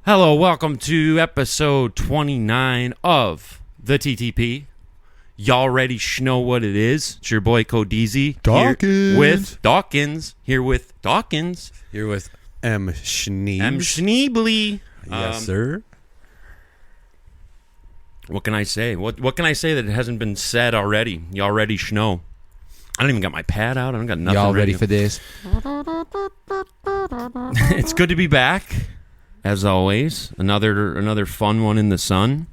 Hello, welcome to episode 29 of the TTP. Y'all already know what it is. It's your boy Codizi. Dawkins. Here with Dawkins. Here with M. Schneeb. M. Schneebly. Yes, sir. What can I say? What can I say that hasn't been said already? You already know. I don't even got my pad out. I don't got nothing. Y'all ready for this? It's good to be back. As always, another fun one in the sun.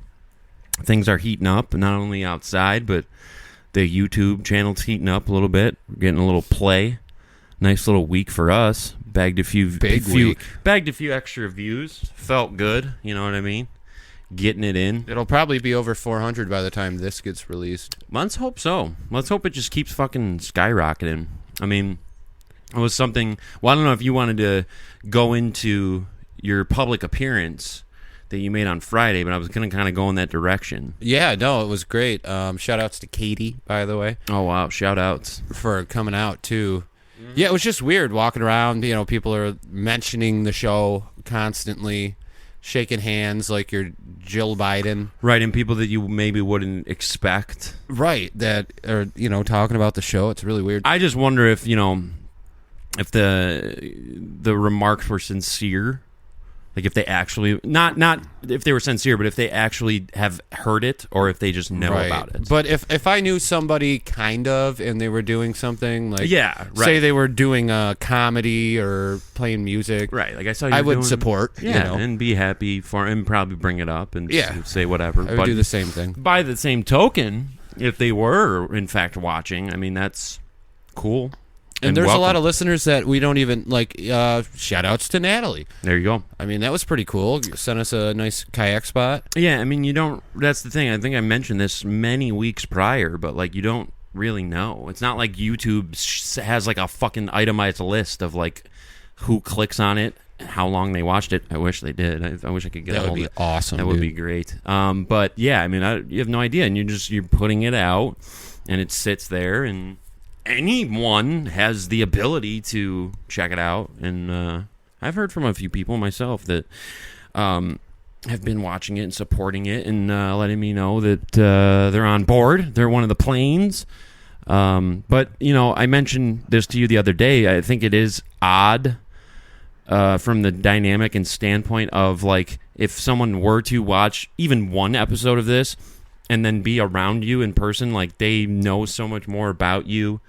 Things are heating up, not only outside, but the YouTube channel's heating up a little bit. We're getting a little play. Nice little week for us. Bagged a few extra views. Felt good. You know what I mean? Getting it in. It'll probably be over 400 by the time this gets released. Let's hope so. Let's hope it just keeps fucking skyrocketing. I mean, it was something. Well, I don't know if you wanted to go into your public appearance that you made on Friday, but I was going to kind of go in that direction. Yeah, no, it was great. Shout outs to Katie, by the way. Oh, wow. Shout outs. For coming out, too. Yeah, it was just weird walking around. You know, people are mentioning the show constantly, shaking hands like you're Jill Biden. Right, and people that you maybe wouldn't expect. Right, that are, you know, talking about the show. It's really weird. I just wonder if, you know, if the remarks were sincere. Like if they actually, not if they were sincere, but if they actually have heard it or if they just know about it. But if I knew somebody kind of and they were doing something like, yeah, right. Say they were doing a comedy or playing music. Right, like I saw you I would support, yeah, you know. and be happy for and probably bring it up and yeah. say whatever. I would do the same thing. By the same token, if they were in fact watching, I mean, that's cool. And there's welcome. A lot of listeners that we don't even like. Shout outs to Natalie. There you go. I mean, that was pretty cool. You sent us a nice kayak spot. Yeah, I mean, you don't. That's the thing. I think I mentioned this many weeks prior, but like, you don't really know. It's not like YouTube has like a fucking itemized list of like who clicks on it and how long they watched it. I wish they did. I wish I could get. That would be awesome. That would be great. But yeah, I mean, you have no idea, and you're putting it out, and it sits there and. Anyone has the ability to check it out, and I've heard from a few people myself that have been watching it and supporting it and letting me know that they're on board. They're one of the planes. But, you know, I mentioned this to you the other day. I think it is odd from the dynamic and standpoint of, like, if someone were to watch even one episode of this and then be around you in person, like, they know so much more about you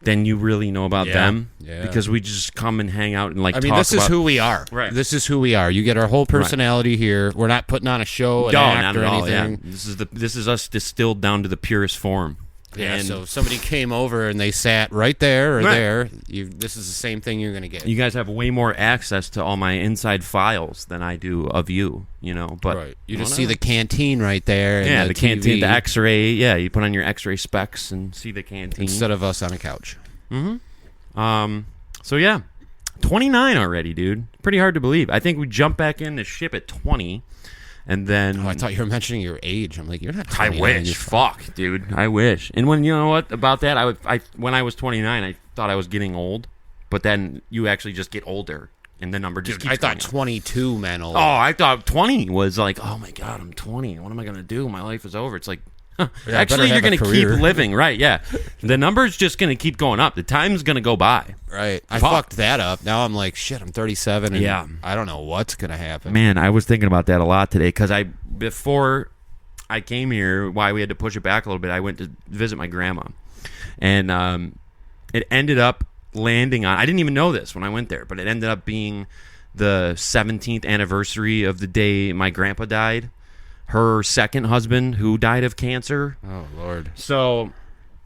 than you really know about them. Yeah. Because we just come and hang out and like. I mean, this is who we are. Right. This is who we are. You get our whole personality here. We're not putting on a show, an act, or anything. Yeah. This is us distilled down to the purest form. Yeah. And so if somebody came over and they sat right there or there, this is the same thing you're going to get. You guys have way more access to all my inside files than I do of you. You know, but you just see the canteen right there. Yeah, and the canteen, the X-ray. Yeah, you put on your X-ray specs and see the canteen instead of us on a couch. Mm-hmm. So yeah, 29 already, dude. Pretty hard to believe. I think we jumped back in the ship at 20, and then. Oh, I thought you were mentioning your age. I'm like, you're not. 29. I wish. Fuck, dude. I wish. And when you know what about that, when I was 29, I thought I was getting old, but then you actually just get older. And the number just keeps going up. 22 meant old. Oh, I thought 20 was like, oh my God, I'm 20. What am I going to do? My life is over. It's like, actually, you're going to keep living. Right, yeah. The number's just going to keep going up. The time's going to go by. Right. I fucked that up. Now I'm like, shit, I'm 37 and yeah. I don't know what's going to happen. Man, I was thinking about that a lot today because before I came here, why we had to push it back a little bit, I went to visit my grandma. And it ended up landing on, I didn't even know this when I went there, but it ended up being the 17th anniversary of the day my grandpa died, her second husband who died of cancer. Oh Lord. So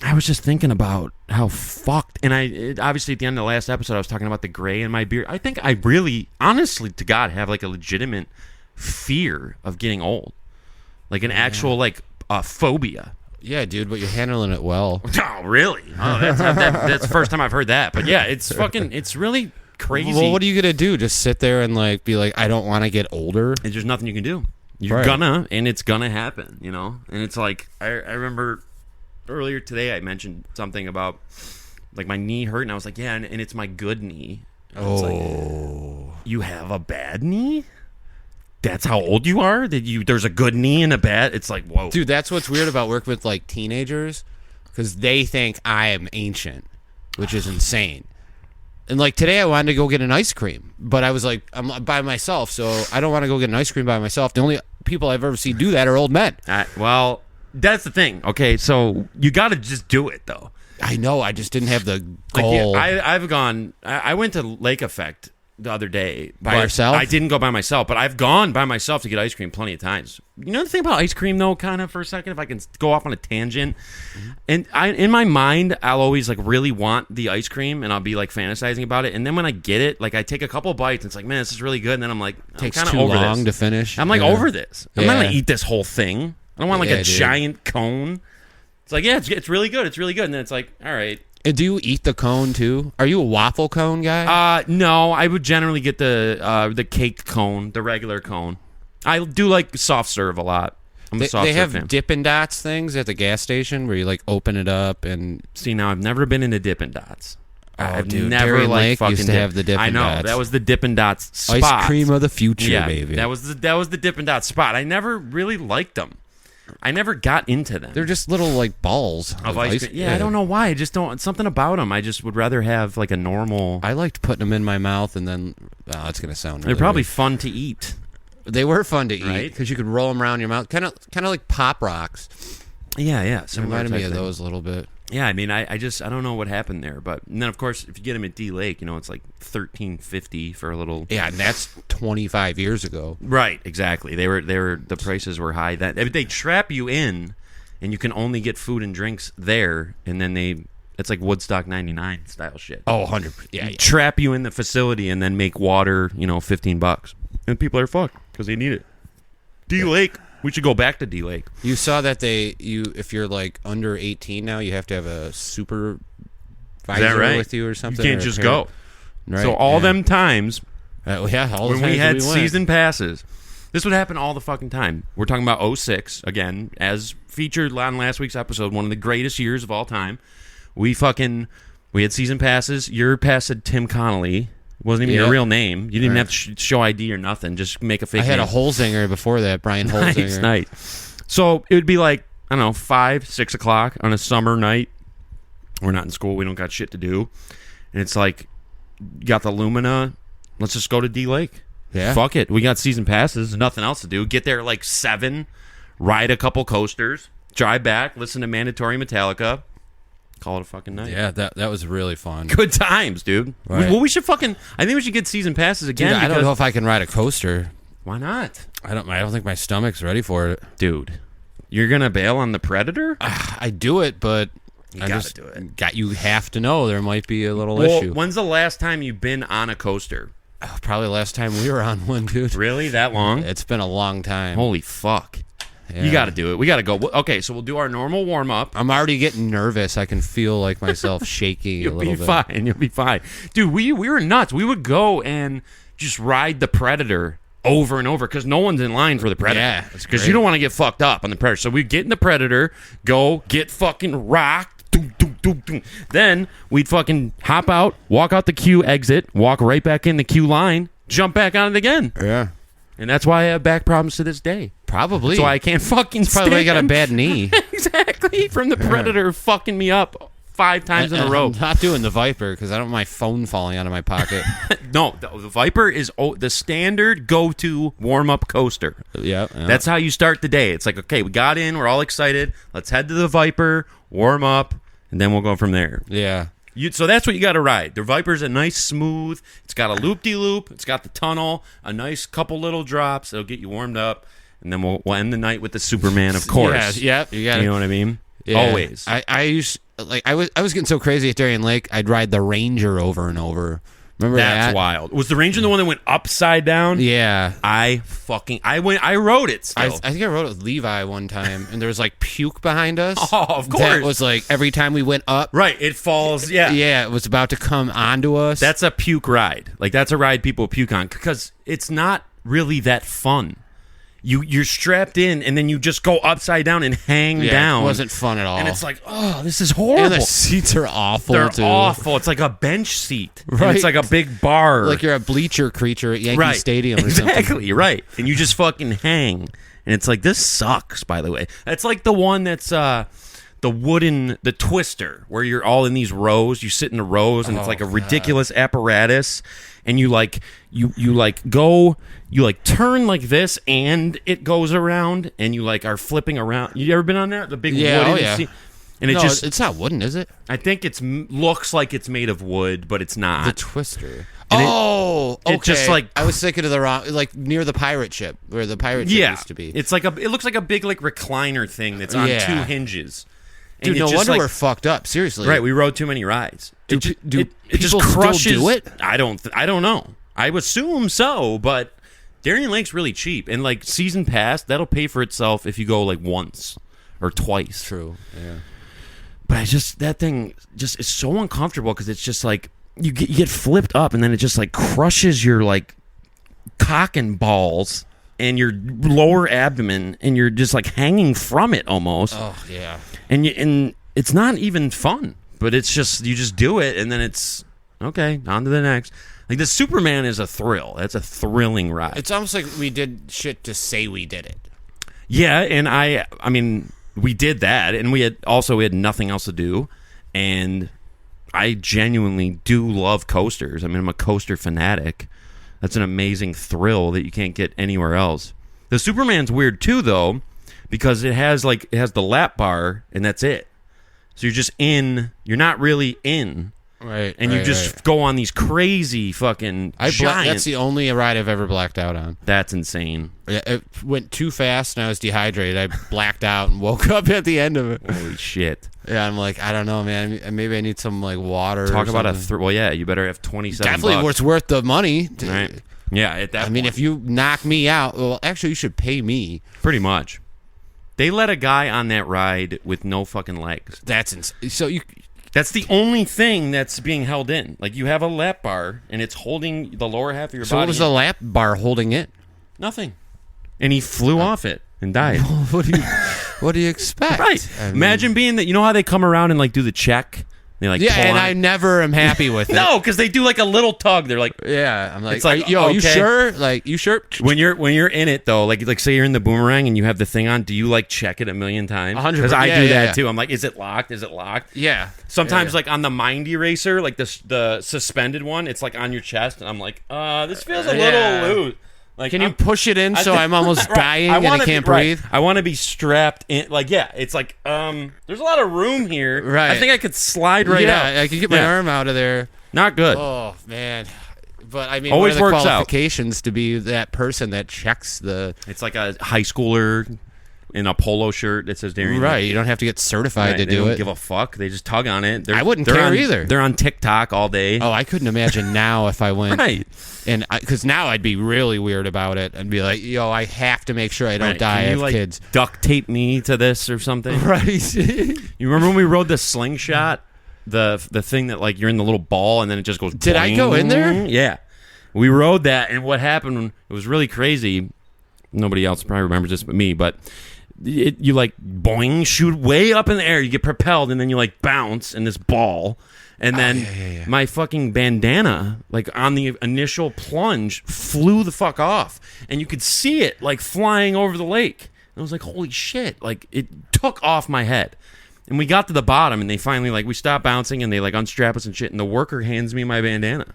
I was just thinking about how fucked, and obviously at the end of the last episode I was talking about the gray in my beard. I think I really, honestly to God, have like a legitimate fear of getting old, like an actual like phobia. Yeah, dude, but you're handling it well. Oh, really? Oh, that's the first time I've heard that. But yeah, it's really crazy. Well, what are you going to do? Just sit there and like be like, I don't want to get older? There's just nothing you can do. You're gonna, and it's gonna happen, you know? And it's like, I remember earlier today I mentioned something about like my knee hurt, and I was like, yeah, and it's my good knee. And it's like, you have a bad knee? that's how old you are? There's a good knee and a bad. It's like, whoa, Dude, that's what's weird about working with like teenagers, because they think I am ancient, which is insane. And like today, I wanted to go get an ice cream, but I was like, I'm by myself, so I don't want to go get an ice cream by myself. The only people I've ever seen do that are old men. Well, that's the thing. Okay, so you got to just do it though. I know. I just didn't have the Like, goal. I've gone. I went to Lake Effect the other day By yourself? I didn't go by myself, but I've gone by myself to get ice cream plenty of times. You know the thing about ice cream, though, kind of for a second, if I can go off on a tangent, and in my mind, I'll always like really want the ice cream, and I'll be like fantasizing about it, and then when I get it, like I take a couple bites, and it's like, man, this is really good, and then I'm like, Takes I'm kind too of over long this. to finish. I'm like Yeah. over this. I'm not Yeah. gonna eat this whole thing. I don't want like Yeah, a dude. giant cone. It's like, yeah, it's really good. It's really good, and then it's like, all right. And do you eat the cone too? Are you a waffle cone guy? No, I would generally get the caked cone, the regular cone. I do like soft serve a lot. I'm a soft They serve have fan. Dippin' Dots things at the gas station where you like open it up and See, now I've never been into Dippin' Dots. I've dude, never Darien like Lake fucking used to have the Dippin' I know Dots. that was the Dippin' Dots spot. ice cream of the future, yeah, baby. That was the Dippin' Dots spot. I never really liked them. I never got into them. They're just little like balls of ice cream. Yeah, I don't know why. I just don't. Something about them. I just would rather have like a normal. I liked putting them in my mouth and then. Oh, that's gonna sound. Really They're probably weird. fun to eat. They were fun to eat Right? because you could roll them around your mouth, kind of like Pop Rocks. Yeah. It Similar reminded me type of thing. those a little bit. Yeah, I mean, I don't know what happened there, but and then of course if you get them at D Lake, it's like $13.50 for a little. Yeah, and that's 25 years ago. Right, exactly. They were the prices were high. That they trap you in, and you can only get food and drinks there, and then it's like Woodstock '99 style shit. Oh, 100. Yeah, yeah. Trap you in the facility and then make water, $15, and people are fucked because they need it. D Lake. We should go back to D Lake. You saw that if you're like under 18 now, you have to have a supervisor right? with you or something. You can't or a just parent. go. Right, So all yeah. them times All the when times we had went. season passes, this would happen all the fucking time. We're talking about '06 again, as featured on last week's episode, one of the greatest years of all time. We had season passes. Your pass said Tim Connolly. It wasn't even Yeah. your real name. You didn't Right. have to show ID or nothing. Just make a fake I had name. a Holzinger before that, Brian Holzinger. Nice. So it would be like, I don't know, 5, 6 o'clock on a summer night. We're not in school. We don't got shit to do. And it's like, you got the Lumina. Let's just go to D Lake. Yeah. Fuck it. We got season passes. Nothing else to do. Get there at like 7. Ride a couple coasters. Drive back. Listen to Mandatory Metallica. Call it a fucking night. Yeah, that was really fun. Good times, dude. Right. Well, we should fucking... I think we should get season passes again. Dude, I don't because- know if I can ride a coaster. Why not? I don't think my stomach's ready for it. Dude, you're going to bail on the Predator? I do it, but You I gotta just do it. You have to know there might be a little Well, issue. when's the last time you've been on a coaster? Probably last time we were on one, dude. Really? That long? It's been a long time. Holy fuck. Yeah. You got to do it. We got to go. Okay, so we'll do our normal warm-up. I'm already getting nervous. I can feel like myself shaking a You'll little be bit. fine. You'll be fine. Dude, we were nuts. We would go and just ride the Predator over and over because no one's in line for the Predator. Yeah, it's because great. you don't want to get fucked up on the Predator. So we'd get in the Predator, go get fucking rocked. Doom, doom, doom, doom. Then we'd fucking hop out, walk out the queue exit, walk right back in the queue line, jump back on it again. Yeah. And that's why I have back problems to this day. Probably. That's why I can't fucking Probably why you got a stand. bad knee. Exactly. From the Predator fucking me up 5 times in a row. I'm not doing the Viper because I don't want my phone falling out of my pocket. No, the Viper is the standard go-to warm-up coaster. Yeah. That's how you start the day. It's like, okay, we got in, we're all excited. Let's head to the Viper, warm up, and then we'll go from there. Yeah. So that's what you got to ride. The Viper's a nice smooth. It's got a loop-de-loop. It's got the tunnel, a nice couple little drops. It'll get you warmed up, and then we'll end the night with the Superman, of course. Yeah. You got You know what I mean? Yeah. Always. I used I was getting so crazy at Darien Lake. I'd ride the Ranger over and over. Remember That's that? wild. Was the Ranger the one that went upside down? Yeah. I rode it still. I think I rode it with Levi one time, and there was like puke behind us. Oh, of course. That was like every time we went up. Right, it falls. Yeah. Yeah, it was about to come onto us. That's a puke ride. Like, that's a ride people puke on because it's not really that fun. you're strapped in, and then you just go upside down and hang down. It wasn't fun at all. And it's like, oh, this is horrible. And the seats are awful, They're too. awful. It's like a bench seat. Right. And it's like a big bar. Like you're a bleacher creature at Yankee Stadium or something. Exactly, right. And you just fucking hang. And it's like, this sucks, by the way. That's like the one that's the twister, where you're all in these rows. You sit in the rows, and it's like a ridiculous apparatus. And you turn like this, and it goes around, and you like are flipping around. You ever been on that? The big wooden seat? And it's not wooden, is it? I think looks like it's made of wood, but it's not. The twister. Okay. It just like, I was thinking of the wrong, like near the pirate ship where the pirate ship used to be. It's like it looks like a big like recliner thing that's on 2 hinges. Dude, no wonder we're fucked up. Seriously, right? We rode too many rides. Do it just people crushes. Still do it? I don't know. I would assume so, but Darien Lake's really cheap, and like season pass, that'll pay for itself if you go like once or twice. True. Yeah. But that thing just is so uncomfortable because it's just like you get flipped up, and then it just like crushes your like cock and balls and your lower abdomen, and you're just like hanging from it almost. Oh yeah. And it's not even fun, but it's just you just do it, and then it's okay, on to the next. Like the Superman is a thrill. That's a thrilling ride. It's almost like we did shit to say we did it. Yeah, and I mean, we did that, and we had nothing else to do, and I genuinely do love coasters. I mean, I'm a coaster fanatic. That's an amazing thrill that you can't get anywhere else. The Superman's weird too, though, because it has the lap bar, and that's it. So you're just in. You're not really in. Right. And you just go on these crazy fucking giant. That's the only ride I've ever blacked out on. That's insane. It went too fast, and I was dehydrated. I blacked out and woke up at the end of it. Holy shit. Yeah, I'm like, I don't know, man. Maybe I need some like water. Talk or about something. well, yeah, you better have 27 Definitely bucks. what's worth the money. Right. Yeah, at that I mean, point. if you knock me out, well, actually, you should pay me. Pretty much. They let a guy on that ride with no fucking legs. That's insane. So That's the only thing that's being held in. Like, you have a lap bar, and it's holding the lower half of your body. So what was the lap bar holding it? Nothing. And he flew off it and died. What do you expect? Right. I mean, Imagine being that. You know how they come around and like do the check? They like yeah, pull and on I it? never am happy with it. No, because they do like a little tug. They're like, Yeah, I'm like, It's like, yo, you okay. sure? Like, you sure? when you're in it though, like say you're in the boomerang and you have the thing on. Do you like check it a million times? 100%. Because I Yeah, do yeah. that too. I'm like, is it locked? Is it locked? Yeah. Sometimes Yeah. like on the Mind Eraser, like the suspended one, it's like on your chest, and I'm like, this feels a Yeah. little loose. Like, Can you push it in so I'm almost Right. dying and I wanna can't be, breathe? Right. I want to be strapped in. Like, yeah, it's like, there's a lot of room here. Right. I think I could slide right out. Yeah, I could get my arm out of there. Not good. Oh man. But I mean, Always one of the works out. qualifications to be that person that checks the It's like a high schooler in a polo shirt that says Darien. right. You don't have to get certified Right, to they do don't it. give a fuck. They just tug on it. I wouldn't they're care on, either. They're on TikTok all day. Oh, I couldn't imagine now if I went Right. and because now I'd be really weird about it and be like, yo, I have to make sure I don't Right. die. Can I you, have like, kids. duct tape me to this or something? Right. You remember when we rode the slingshot? The thing that like you're in the little ball and then it just goes. Did I go in there? Yeah, we rode that, and what happened? It was really crazy. Nobody else probably remembers this but me. But you like boing, shoot way up in the air. You get propelled, and then you like bounce in this ball. And then my fucking bandana, like on the initial plunge, flew the fuck off, and you could see it like flying over the lake. And I was like, holy shit! Like it took off my head. And we got to the bottom, and they finally like we stopped bouncing, and they like unstrap us and shit. And the worker hands me my bandana.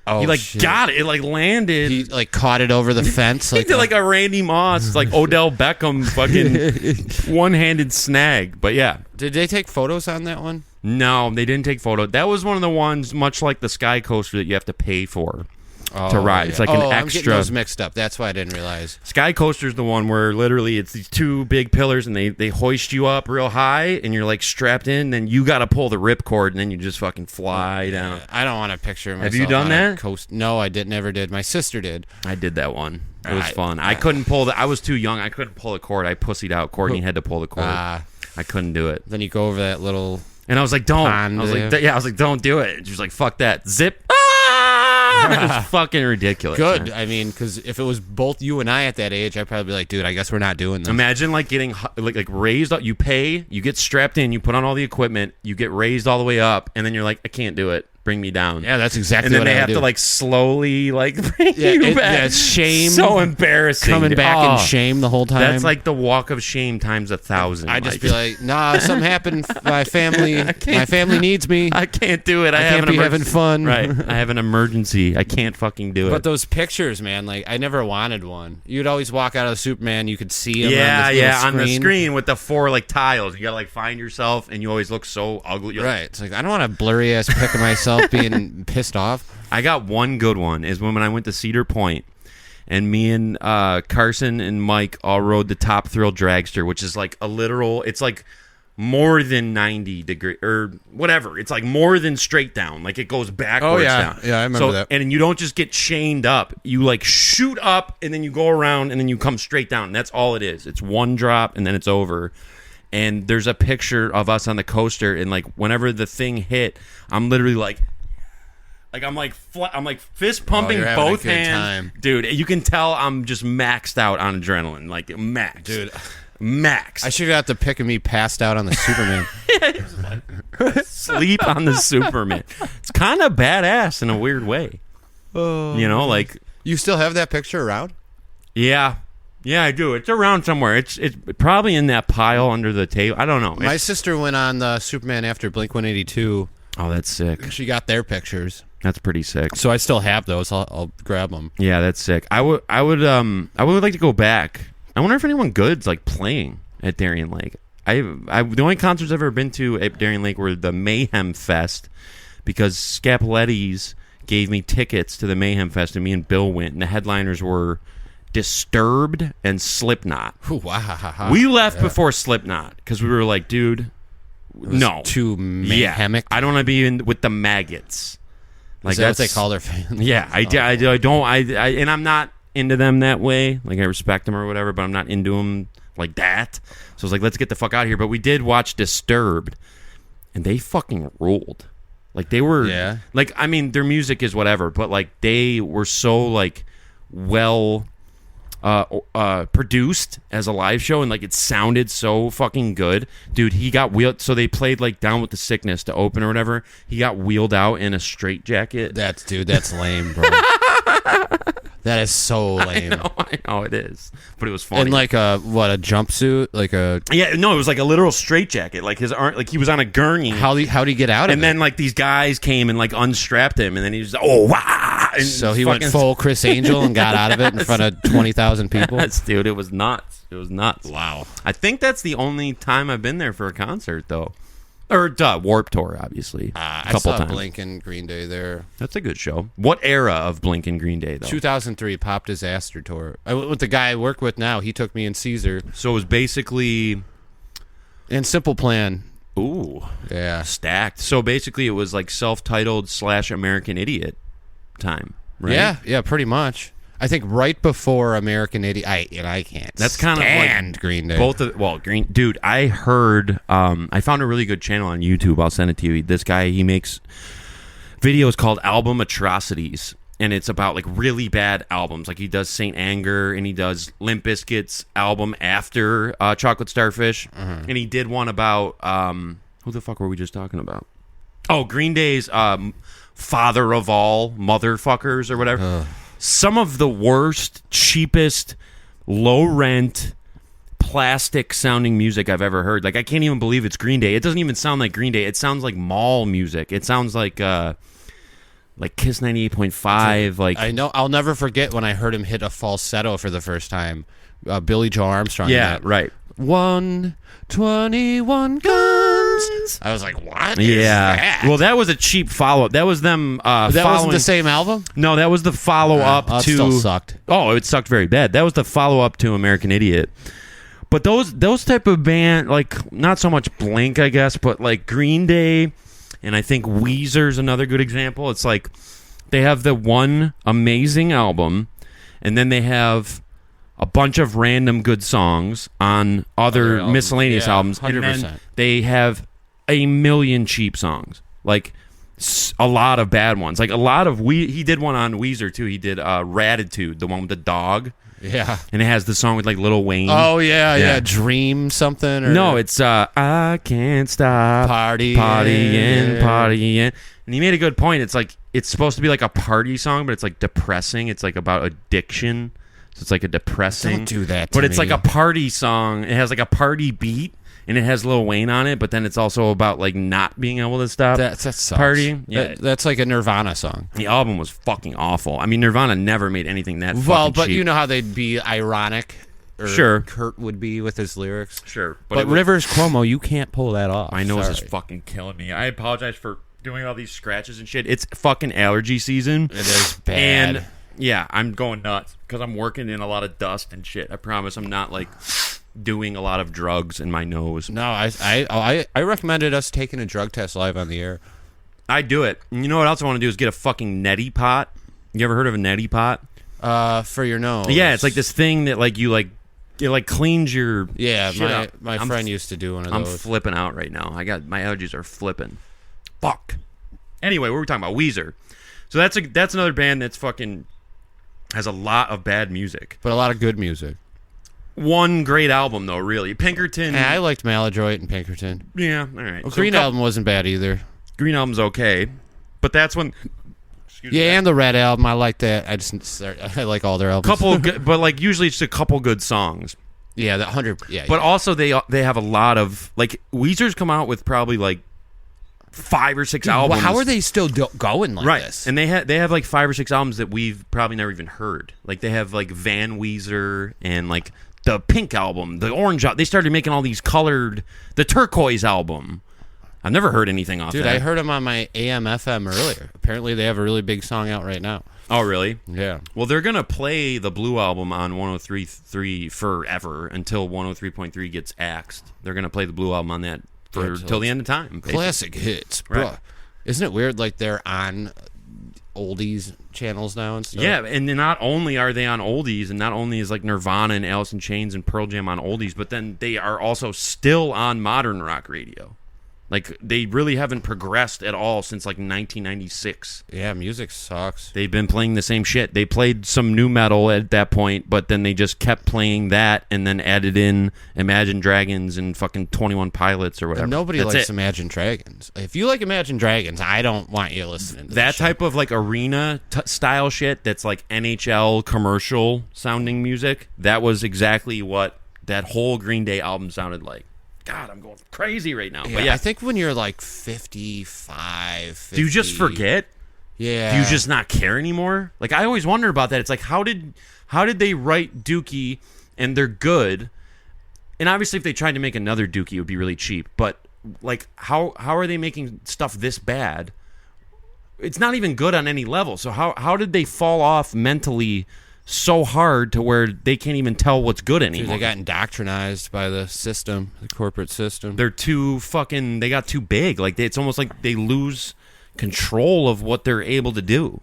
Oh, He like shit. got it. It like landed. He like caught it over the fence. He Like did like a Randy Moss, like Odell Beckham, fucking one-handed snag. But yeah, did they take photos on that one? no, they didn't take photo. That was one of the ones, much like the Sky Coaster, that you have to pay for to ride. It's like an I'm getting extra. those mixed up. That's why I didn't realize. Sky Coaster's the one where literally it's these two big pillars, and they hoist you up real high, and you're like strapped in. Then you got to pull the ripcord, and then you just fucking fly down. I don't want to picture myself. Have you done on a that? Coast. No, I never did. My sister did. I did that one. It was fun. I couldn't pull I was too young. I couldn't pull the cord. I pussied out. Courtney had to pull the cord. I couldn't do it. Then you go over that little. And I was like, don't. Pond I was like, there. yeah. I was like, don't do it. And she was like, fuck that. Zip. Ah! It's fucking ridiculous. Good. Man. I mean, because if it was both you and I at that age, I'd probably be like, dude, I guess we're not doing this. Imagine like getting like raised up. You pay, you get strapped in, you put on all the equipment, you get raised all the way up, and then you're like, I can't do it. Bring me down. Yeah, that's exactly and then what they I have do. to like slowly like bring you back. Yeah, it's shame. So embarrassing. Coming back in shame the whole time. That's like the walk of shame times 1,000. I just be like, nah, something happened. My family needs me. I can't do it. I can't be having fun. Right. I have an emergency. I can't fucking do it. But those pictures, man, like I never wanted one. You'd always walk out of Superman, you could see him. On the screen with the 4 like tiles. You gotta like find yourself, and you always look so ugly. You're right. It's like I don't want a blurry ass pic of myself being pissed off. I got one good one. Is when I went to Cedar Point, and me and Carson and Mike all rode the Top Thrill Dragster, which is like a literal. It's like more than 90 degree or whatever. It's like more than straight down. Like it goes backwards down. Yeah, I remember that. And you don't just get chained up. You like shoot up and then you go around and then you come straight down. And that's all it is. It's one drop and then it's over. And there's a picture of us on the coaster, and like whenever the thing hit, I'm literally like I'm like fist pumping you're having a both good hands, time. dude. You can tell I'm just maxed out on adrenaline, like max, Dude. max. I should have got the pic of me passed out on the Superman. Sleep on the Superman. It's kind of badass in a weird way. You know, like You still have that picture around? yeah, I do. It's around somewhere. It's probably in that pile under the table. I don't know. My sister went on the Superman after Blink-182. Oh, that's sick. She got their pictures. That's pretty sick. So I still have those. I'll grab them. Yeah, that's sick. I would like to go back. I wonder if anyone good's like playing at Darien Lake. The only concerts I've ever been to at Darien Lake were the Mayhem Fest, because Scapoletti's gave me tickets to the Mayhem Fest, and me and Bill went, and the headliners were Disturbed and Slipknot. Ooh, wow. We left before Slipknot because we were like, dude, no, Too mayhemic. I don't want to be in with the maggots. Like Is that what that's they call their fans? Oh. Yeah, I don't, and I'm not into them that way. Like, I respect them or whatever, but I'm not into them like that. So I was like, let's get the fuck out of here. But we did watch Disturbed, and they fucking ruled. Like, they were, Yeah. like, I mean, their music is whatever, but like, they were so like well produced as a live show, and like it sounded so fucking good. Dude, he got wheeled, so they played like Down with the Sickness to open or whatever. He got wheeled out in a straitjacket. That's lame, bro. That is so lame. I know it is, but it was funny. And like a jumpsuit, like a yeah, no, it was like a literal straitjacket. Like his arm, like he was on a gurney. how'd he get out of it? And then like these guys came and like unstrapped him, and then he was oh wow. And so he went full Chris Angel and got out of it in front of 20,000 people. Yes, dude, it was nuts. It was nuts. Wow. I think that's the only time I've been there for a concert, though. Or Warped Tour, obviously. A couple I saw times. Blink and Green Day there. That's a good show. What era of Blink and Green Day, though? 2003 Pop Disaster Tour. I went with the guy I work with now. He took me in Caesar. So it was basically And Simple Plan. ooh Yeah. stacked. So basically, it was like self-titled / American Idiot time, right? Yeah, pretty much. I think right before American Idiot, I can't. That's kind of stand like Green Day. Both of Green dude. I heard. I found a really good channel on YouTube. I'll send it to you. This guy, he makes videos called Album Atrocities, and it's about like really bad albums. Like he does Saint Anger, and he does Limp Bizkit's album after Chocolate Starfish, and he did one about who the fuck were we just talking about? Oh, Green Day's Father of All Motherfuckers or whatever. Some of the worst, cheapest, low-rent, plastic-sounding music I've ever heard. Like, I can't even believe it's Green Day. It doesn't even sound like Green Day. It sounds like mall music. It sounds like Kiss 98.5. Like, I know. I'll never forget when I heard him hit a falsetto for the first time. Billy Joe Armstrong. yeah, right. 121 guns. I was like, what? Is that? Well, that was a cheap follow-up. That was them that following... wasn't the same album. No, that was the follow-up It to... still sucked. Oh, it sucked very bad. That was the follow-up to American Idiot. But those type of band, like, not so much Blink, I guess, but like Green Day, and I think Weezer's another good example. It's like they have the one amazing album, and then they have a bunch of random good songs on other albums. miscellaneous Yeah, albums, and 100%. then they have a million cheap songs. Like a lot of bad ones. Like a lot of he did one on Weezer too. He did Ratitude, the one with the dog. Yeah. And it has the song with like Lil Wayne. Oh yeah. Dream something. Or No, it's I can't stop partying. And he made a good point. It's like it's supposed to be like a party song, but it's like depressing. It's like about addiction. So it's like a depressing. Don't do that. But it's like a party song. It has like a party beat. And it has Lil Wayne on it, but then it's also about like not being able to stop that sucks. partying. Yeah, that's like a Nirvana song. The album was fucking awful. I mean, Nirvana never made anything that well, fucking but cheap. you know how they'd be ironic. Or Sure. Kurt would be with his lyrics. Sure, but Rivers Cuomo, you can't pull that off. My nose is Sorry. fucking killing me. I apologize for doing all these scratches and shit. It's fucking allergy season. It is bad. And yeah, I'm going nuts because I'm working in a lot of dust and shit. I promise I'm not like doing a lot of drugs in my nose. No, I recommended us taking a drug test live on the air. I do it. And you know what else I want to do is get a fucking neti pot. You ever heard of a neti pot? For your nose. Yeah, it's like this thing that like you like it like cleans your Yeah, my friend used to do one of those. I'm flipping out right now. My allergies are flipping. Fuck. Anyway, what were we talking about? Weezer. So that's another band that's fucking has a lot of bad music, but a lot of good music. One great album though, really. Pinkerton. I liked Maladroit and Pinkerton. Yeah, all right. Well, Green Album wasn't bad either. Green Album's okay, but that's when. And the Red Album, I like that. I like all their albums. But like usually it's a couple good songs. Yeah, the 100. Yeah, but also they have a lot of like Weezer's come out with probably like 5 or 6 albums. Well, how are they still going like this? And they have like 5 or 6 albums that we've probably never even heard. Like they have like Van Weezer and like the Pink album, the Orange album. They started making all these colored, the Turquoise album. I've never heard anything off that. Dude, I heard them on my AM/FM earlier. Apparently, they have a really big song out right now. Oh, really? Yeah. Well, they're going to play the Blue album on 103.3 forever until 103.3 gets axed. They're going to play the Blue album on that till the end of time. Basically. Classic hits, bro. Right. Isn't it weird like they're on oldies channels now and stuff? Yeah, and not only are they on oldies, and not only is like Nirvana and Alice in Chains and Pearl Jam on oldies, but then they are also still on modern rock radio. Like, they really haven't progressed at all since, like, 1996. Yeah, music sucks. They've been playing the same shit. They played some new metal at that point, but then they just kept playing that and then added in Imagine Dragons and fucking 21 Pilots or whatever. And nobody likes Imagine Dragons. If you like Imagine Dragons, I don't want you listening to that type of, like, arena-style shit that's, like, NHL commercial-sounding music. That was exactly what that whole Green Day album sounded like. God, I'm going crazy right now. Yeah, but yeah, I think when you're like 55, 50, do you just forget? Yeah. Do you just not care anymore? Like, I always wonder about that. It's like, how did they write Dookie and they're good? And obviously, if they tried to make another Dookie, it would be really cheap. But like, how are they making stuff this bad? It's not even good on any level. So how did they fall off mentally so hard to where they can't even tell what's good anymore? Dude, they got indoctrinized by the system, the corporate system. They got too big. Like, it's almost like they lose control of what they're able to do.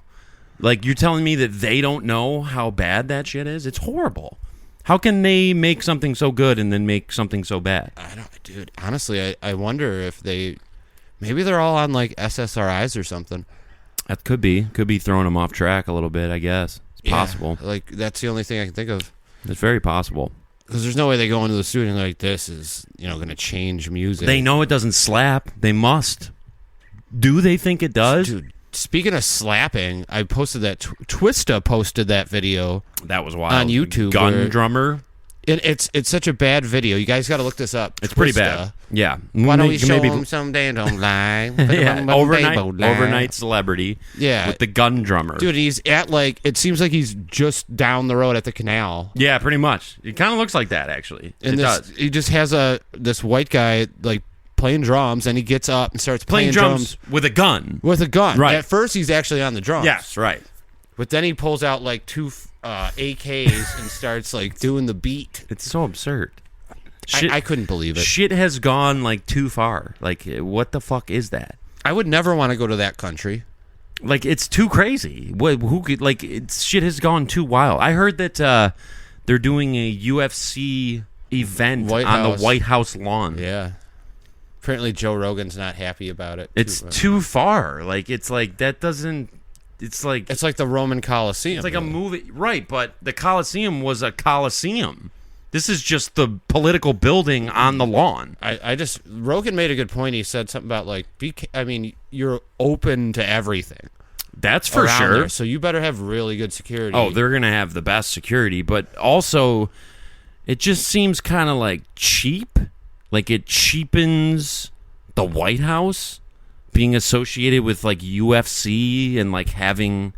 Like, you're telling me that they don't know how bad that shit is? It's horrible. How can they make something so good and then make something so bad? I don't, dude. Honestly, I wonder if maybe they're all on like SSRIs or something. That could be throwing them off track a little bit, I guess. Possible. Like, that's the only thing I can think of. It's very possible. Because there's no way they go into the studio like, this is, going to change music. They know it doesn't slap. They must. Do they think it does? Dude, speaking of slapping, I posted that Twista posted that video. That was wild. On YouTube. Gun drummer. It's such a bad video. You guys got to look this up. It's pretty bad. Yeah. Why don't we show them someday and don't lie? Yeah, overnight celebrity. Yeah. With the gun drummer. Dude, he's at like, it seems like he's just down the road at the canal. Yeah, pretty much. It kind of looks like that, actually. And it does. He just has this white guy like playing drums, and he gets up and starts playing drums with a gun. With a gun. Right. At first, he's actually on the drums. Yes, right. But then he pulls out like 2 AKs and starts like doing the beat. It's so absurd. I couldnn't believe it. Shit has gone like too far. Like, what the fuck is that? I would never want to go to that country. Like, it's too crazy. Who could, like, shit has gone too wild. I heard that they're doing a UFC event on the White House lawn. Yeah. Apparently, Joe Rogan's not happy about it. It's too far. Like it's like that doesn't. It's like the Roman Coliseum. It's like a movie, right? But the Coliseum was a Coliseum. This is just the political building on the lawn. Rogan made a good point. He said something about like, you're open to everything. That's for sure. There, so you better have really good security. Oh, they're gonna have the best security, but also, it just seems kind of like cheap. Like it cheapens the White House being associated with like UFC and like having,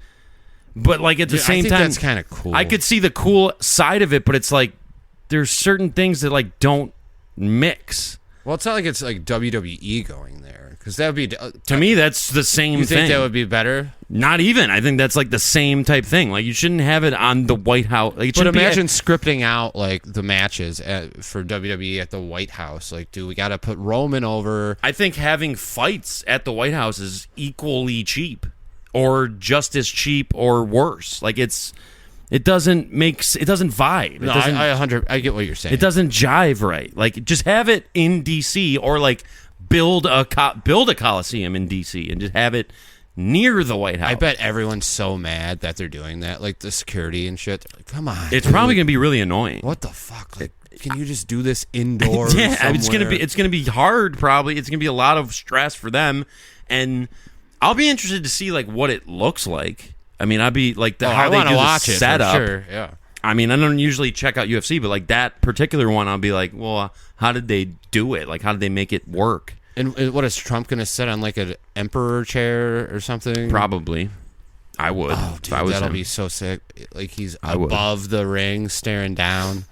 but like at the same time, that's kind of cool. I could see the cool side of it, but it's like there's certain things that like don't mix. Well, it's not like it's like WWE going there, because that would be to me that's the same thing. You think that would be better? Not even. I think that's like the same type thing. Like you shouldn't have it on the White House. Like, but imagine scripting out like the matches for WWE at the White House. Like, do we got to put Roman over? I think having fights at the White House is equally cheap, or just as cheap, or worse. Like it doesn't vibe. No, I get what you're saying. It doesn't jive right. Like just have it in DC, or like build a Coliseum in DC and just have it near the White House. I bet everyone's so mad that they're doing that, like the security and shit. Like, come on, it's probably gonna be really annoying. What the fuck? Like, can you just do this indoors? Yeah, somewhere? it's gonna be hard. Probably it's gonna be a lot of stress for them, and I'll be interested to see like what it looks like. I mean, I'd be like how they do the setup. Sure. Yeah. I mean, I don't usually check out UFC, but like that particular one, I'll be like, well, how did they do it? Like, how did they make it work? And what is Trump going to sit on, like an emperor chair or something? Probably. I would. Oh, dude, that'll be so sick. Like he's above the ring, staring down.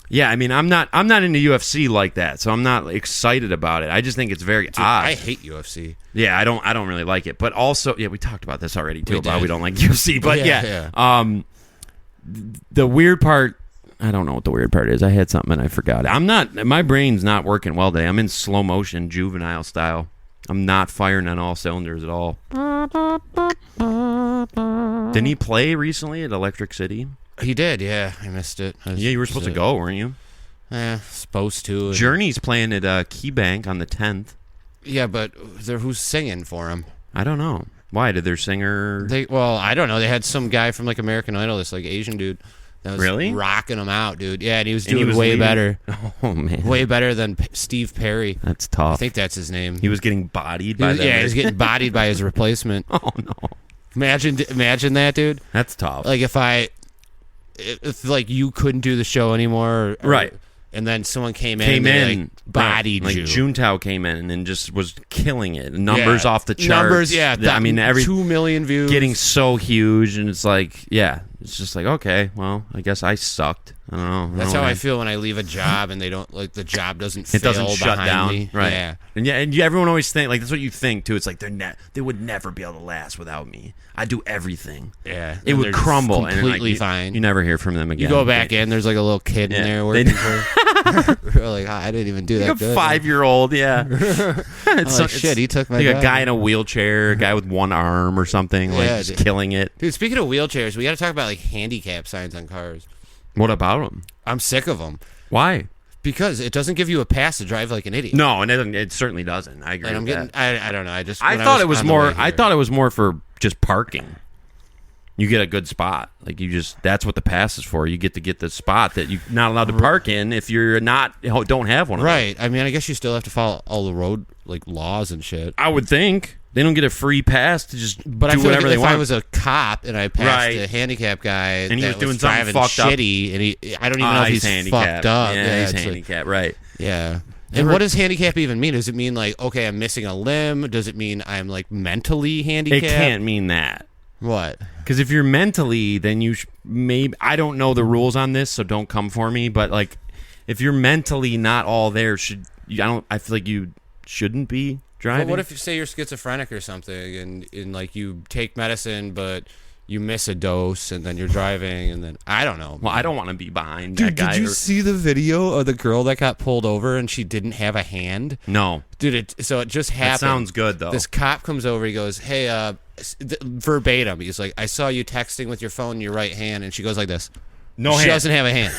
Yeah, I mean, I'm not into UFC like that, so I'm not excited about it. I just think it's very odd. I hate UFC. Yeah, I don't really like it. But also, yeah, we talked about this already too, about we don't like UFC. But yeah. The weird part, I don't know what the weird part is. I had something and I forgot it. My brain's not working well today. I'm in slow motion, juvenile style. I'm not firing on all cylinders at all. Didn't he play recently at Electric City? He did, yeah. I missed it. Yeah, you were supposed to go, weren't you? Supposed to. Journey's playing at KeyBank on the 10th. Yeah, but who's singing for him? I don't know. Why? Did their singer... I don't know. They had some guy from like American Idol, this like Asian dude. That was really rocking them out, dude. Yeah, and he was doing way better. Oh, man. Way better than Steve Perry. That's tough. I think that's his name. He was getting bodied by that. Yeah, he was getting bodied by his replacement. Oh, no. Imagine that, dude. That's tough. Like if like you couldn't do the show anymore, right? And then someone came in, like, bodied right. you. Like Juntao came in and just was killing it. Numbers off the charts. Numbers, yeah. I mean, 2 million views, getting so huge, and it's like, yeah, it's just like, okay, well, I guess I sucked. I don't know. That's how I feel when I leave a job and they don't like the job doesn't. It doesn't shut down, me. right? Yeah, and everyone always think like that's what you think too. It's like they would never be able to last without me. I do everything. Yeah, it would crumble completely and fine. You never hear from them again. You go back in, there's like a little kid in there working for. We're like, I didn't even do that. Like a 5-year-old, yeah. It's like, shit, he took my like job. A guy in a wheelchair, a guy with one arm or something, like just killing it. Dude, speaking of wheelchairs, we got to talk about like handicap signs on cars. What about them? I'm sick of them. Why? Because it doesn't give you a pass to drive like an idiot. No, and it certainly doesn't. I agree. And I don't know. I thought it was more. I thought it was more for just parking. You get a good spot. Like that's what the pass is for. You get to get the spot that you're not allowed to park in if you're don't have one. Right. I mean, I guess you still have to follow all the road like laws and shit. I would think they don't get a free pass to just do whatever they want. If I was a cop and I passed a handicap guy and he was doing something fucked shitty, and I don't even know if he's handicapped. Fucked up. Yeah, he's handicapped. Right. Yeah. And what does handicap even mean? Does it mean like, okay, I'm missing a limb? Does it mean I'm like mentally handicapped? It can't mean that. What? Because if you're mentally, then you maybe I don't know the rules on this, so don't come for me. But like, if you're mentally not all there, I feel like you shouldn't be driving. Well, what if you say you're schizophrenic or something, and like you take medicine, but you miss a dose, and then you're driving, and then I don't know. Well, I don't want to be behind dude, that guy. Did you see the video of the girl that got pulled over and she didn't have a hand? No, dude. So it just happened. That sounds good though. This cop comes over. He goes, "Hey, verbatim." He's like, "I saw you texting with your phone in your right hand," and she goes like this. She doesn't have a hand.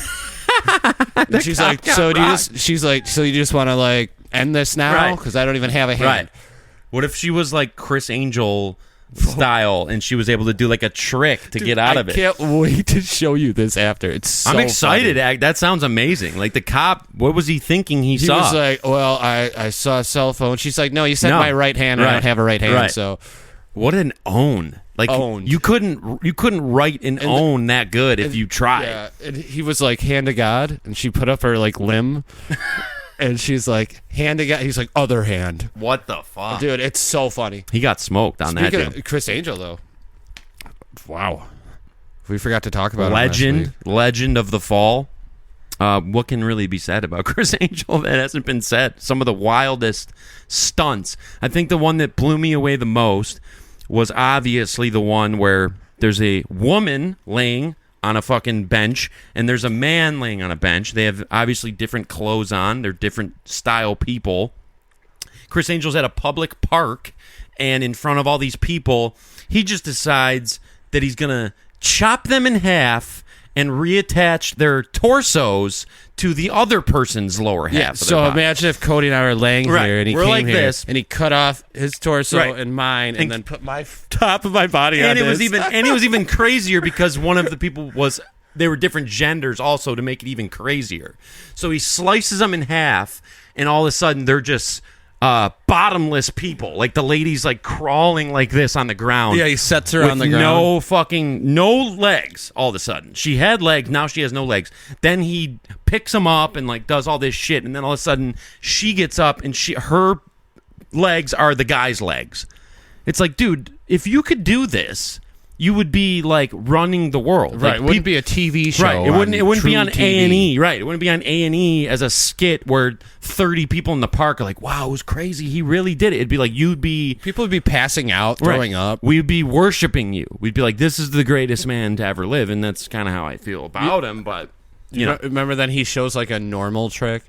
And she's like, "So do you just?" She's like, "So you just want to like end this now Right. because I don't even have a hand. Right. What if she was like Chris Angel style and she was able to do like a trick to get out of it? I can't wait to show you this after. It's so I'm excited. funny. That sounds amazing. Like the cop, what was he thinking he He saw? was like, well, I saw a cell phone. She's like, no, you said No. my right hand. I Right. don't have a right hand. Right. So What an own. Like Owned. you couldn't write an own that good if you tried. yeah, and he was like, hand to God. And she put up her like limb. And she's like, hand to God. He's like, other hand. What the fuck? Dude, it's so funny. He got smoked on Speaking that. of Chris Angel, though. Wow. We forgot to talk about him last week. Legend of the Fall. What can really be said about Chris Angel that hasn't been said? Some of the wildest stunts. I think the one that blew me away the most was obviously the one where there's a woman laying on a fucking bench and there's a man laying on a bench. They have obviously different clothes on. They're different style people. Chris Angel's at a public park, and in front of all these people, he just decides that he's going to chop them in half and reattach their torsos to the other person's lower half. Yeah, of their so body. imagine if Cody and I were laying Right. here and he We're came like here this. and he cut off his torso Right. and mine and And- then put my top of my body on and it was his. even crazier because one of the people was they were different genders also to make it even crazier. So he slices them in half, and all of a sudden they're just bottomless people. Like the lady's like crawling like this on the ground. Yeah, he sets her with on the ground. no legs. All of a sudden, she had legs. Now she has no legs. Then he picks them up and like does all this shit, and then all of a sudden she gets up and her legs are the guy's legs. It's like, dude, if you could do this, you would be like running the world. Right, Like, it wouldn't be a TV show. Right, it wouldn't be on True A&E. Right, it wouldn't be on A&E as a skit where 30 people in the park are like, "Wow, it was crazy. He really did it." It'd be like you'd be People would be passing out, throwing up. We'd be worshiping you. We'd be like, "This is the greatest man to ever live," and that's kind of how I feel about him. But you know, Remember then he shows like a normal trick?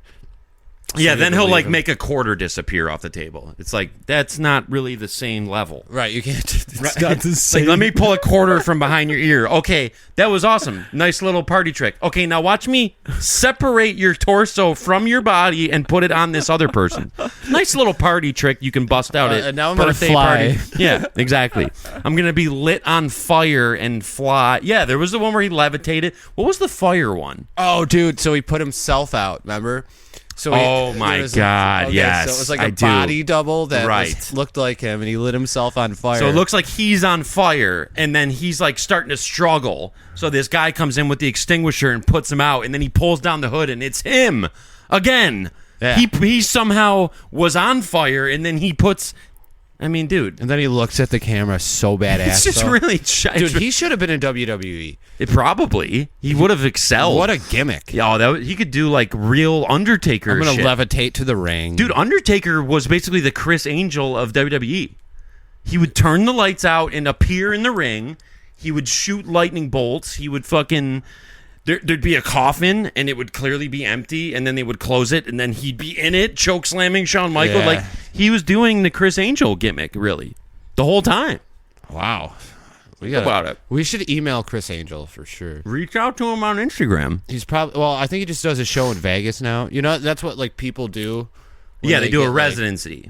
yeah, you then he'll believe like him. make a quarter disappear off the table. It's like that's not really the same level. Right, you can't. It's Right. not the Like, same. let me pull a quarter from behind your ear. Okay, that was awesome. Nice little party trick. Okay, now watch me separate your torso from your body and put it on this other person. Nice little party trick you can bust out at and now I'm gonna birthday fly. party. Yeah, exactly. I'm gonna be lit on fire and fly. Yeah, there was the one where he levitated. What was the fire one? Oh, dude! So he put himself out. Remember? So Oh, my there was God, yes, So it was like I a do. body double that Right. looked like him, and he lit himself on fire. So it looks like he's on fire, and then he's like starting to struggle. So this guy comes in with the extinguisher and puts him out, and then he pulls down the hood, and it's him again. Yeah. He somehow was on fire, and then he puts. I mean, dude, and then he looks at the camera so badass. it's just though. really Dude, he should have been in WWE. It probably he would have excelled. What a gimmick! Yeah, he could do like real Undertaker. I'm gonna shit. levitate to the ring, Dude, Undertaker was basically the Chris Angel of WWE. He would turn the lights out and appear in the ring. He would shoot lightning bolts. He would fucking... There'd be a coffin, and it would clearly be empty, and then they would close it, and then he'd be in it, choke slamming Shawn Michaels. Yeah. Like, he was doing the Chris Angel gimmick, really, the whole time. Wow. We about it. We should email Chris Angel for sure. Reach out to him on Instagram. He's probably I think he just does a show in Vegas now. You know, that's what like people do. when Yeah, they do a get, like- residency.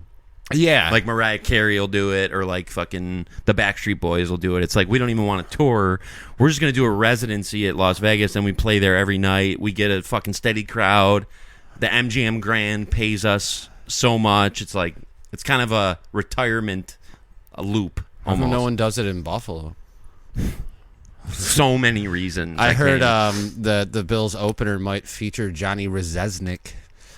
yeah, Like Mariah Carey will do it, or like fucking the Backstreet Boys will do it. It's like we don't even want to tour. We're just gonna do a residency at Las Vegas, and we play there every night. We get a fucking steady crowd. The MGM Grand pays us so much. It's like it's kind of a retirement, a loop. How come Almost. no one does it in Buffalo? So many reasons. I heard can't- the Bills opener might feature Johnny Rzeznik.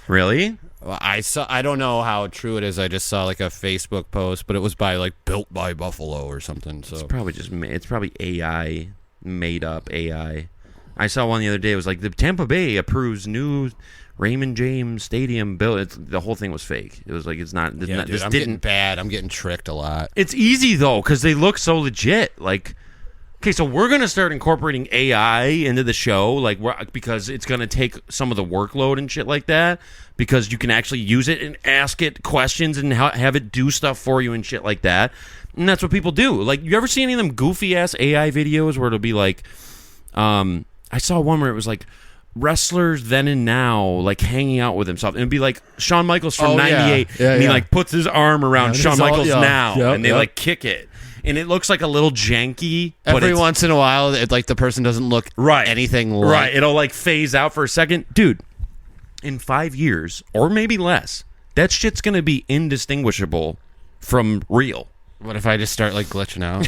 Really? Well, I don't know how true it is. I just saw like a Facebook post, but it was by like Built by Buffalo or something. So Probably just it's probably AI, made up AI. I saw one the other day. It was like the Tampa Bay approves new Raymond James Stadium built. The whole thing was fake. It was like it's not. yeah, dude, this I'm didn't. getting bad. I'm getting tricked a lot. It's easy though because they look so legit. Like, okay, so we're gonna start incorporating AI into the show, like because it's gonna take some of the workload and shit like that. Because you can actually use it and ask it questions and have it do stuff for you and shit like that. And that's what people do. Like, you ever see any of them goofy ass AI videos where it'll be like, I saw one where it was like, wrestlers then and now, like hanging out with himself. It'd be like Shawn Michaels from Oh, yeah. '98, Yeah, and he yeah. like puts his arm around Yeah, Shawn it's all- Michaels yeah. now, Yep, and they yep. like kick it, and it looks like a little janky. But Every it's, once in a while, like the person doesn't look anything like. right, it'll like phase out for a second, dude. In 5 years or maybe less, that shit's gonna be indistinguishable from real. What if I just start like glitching out?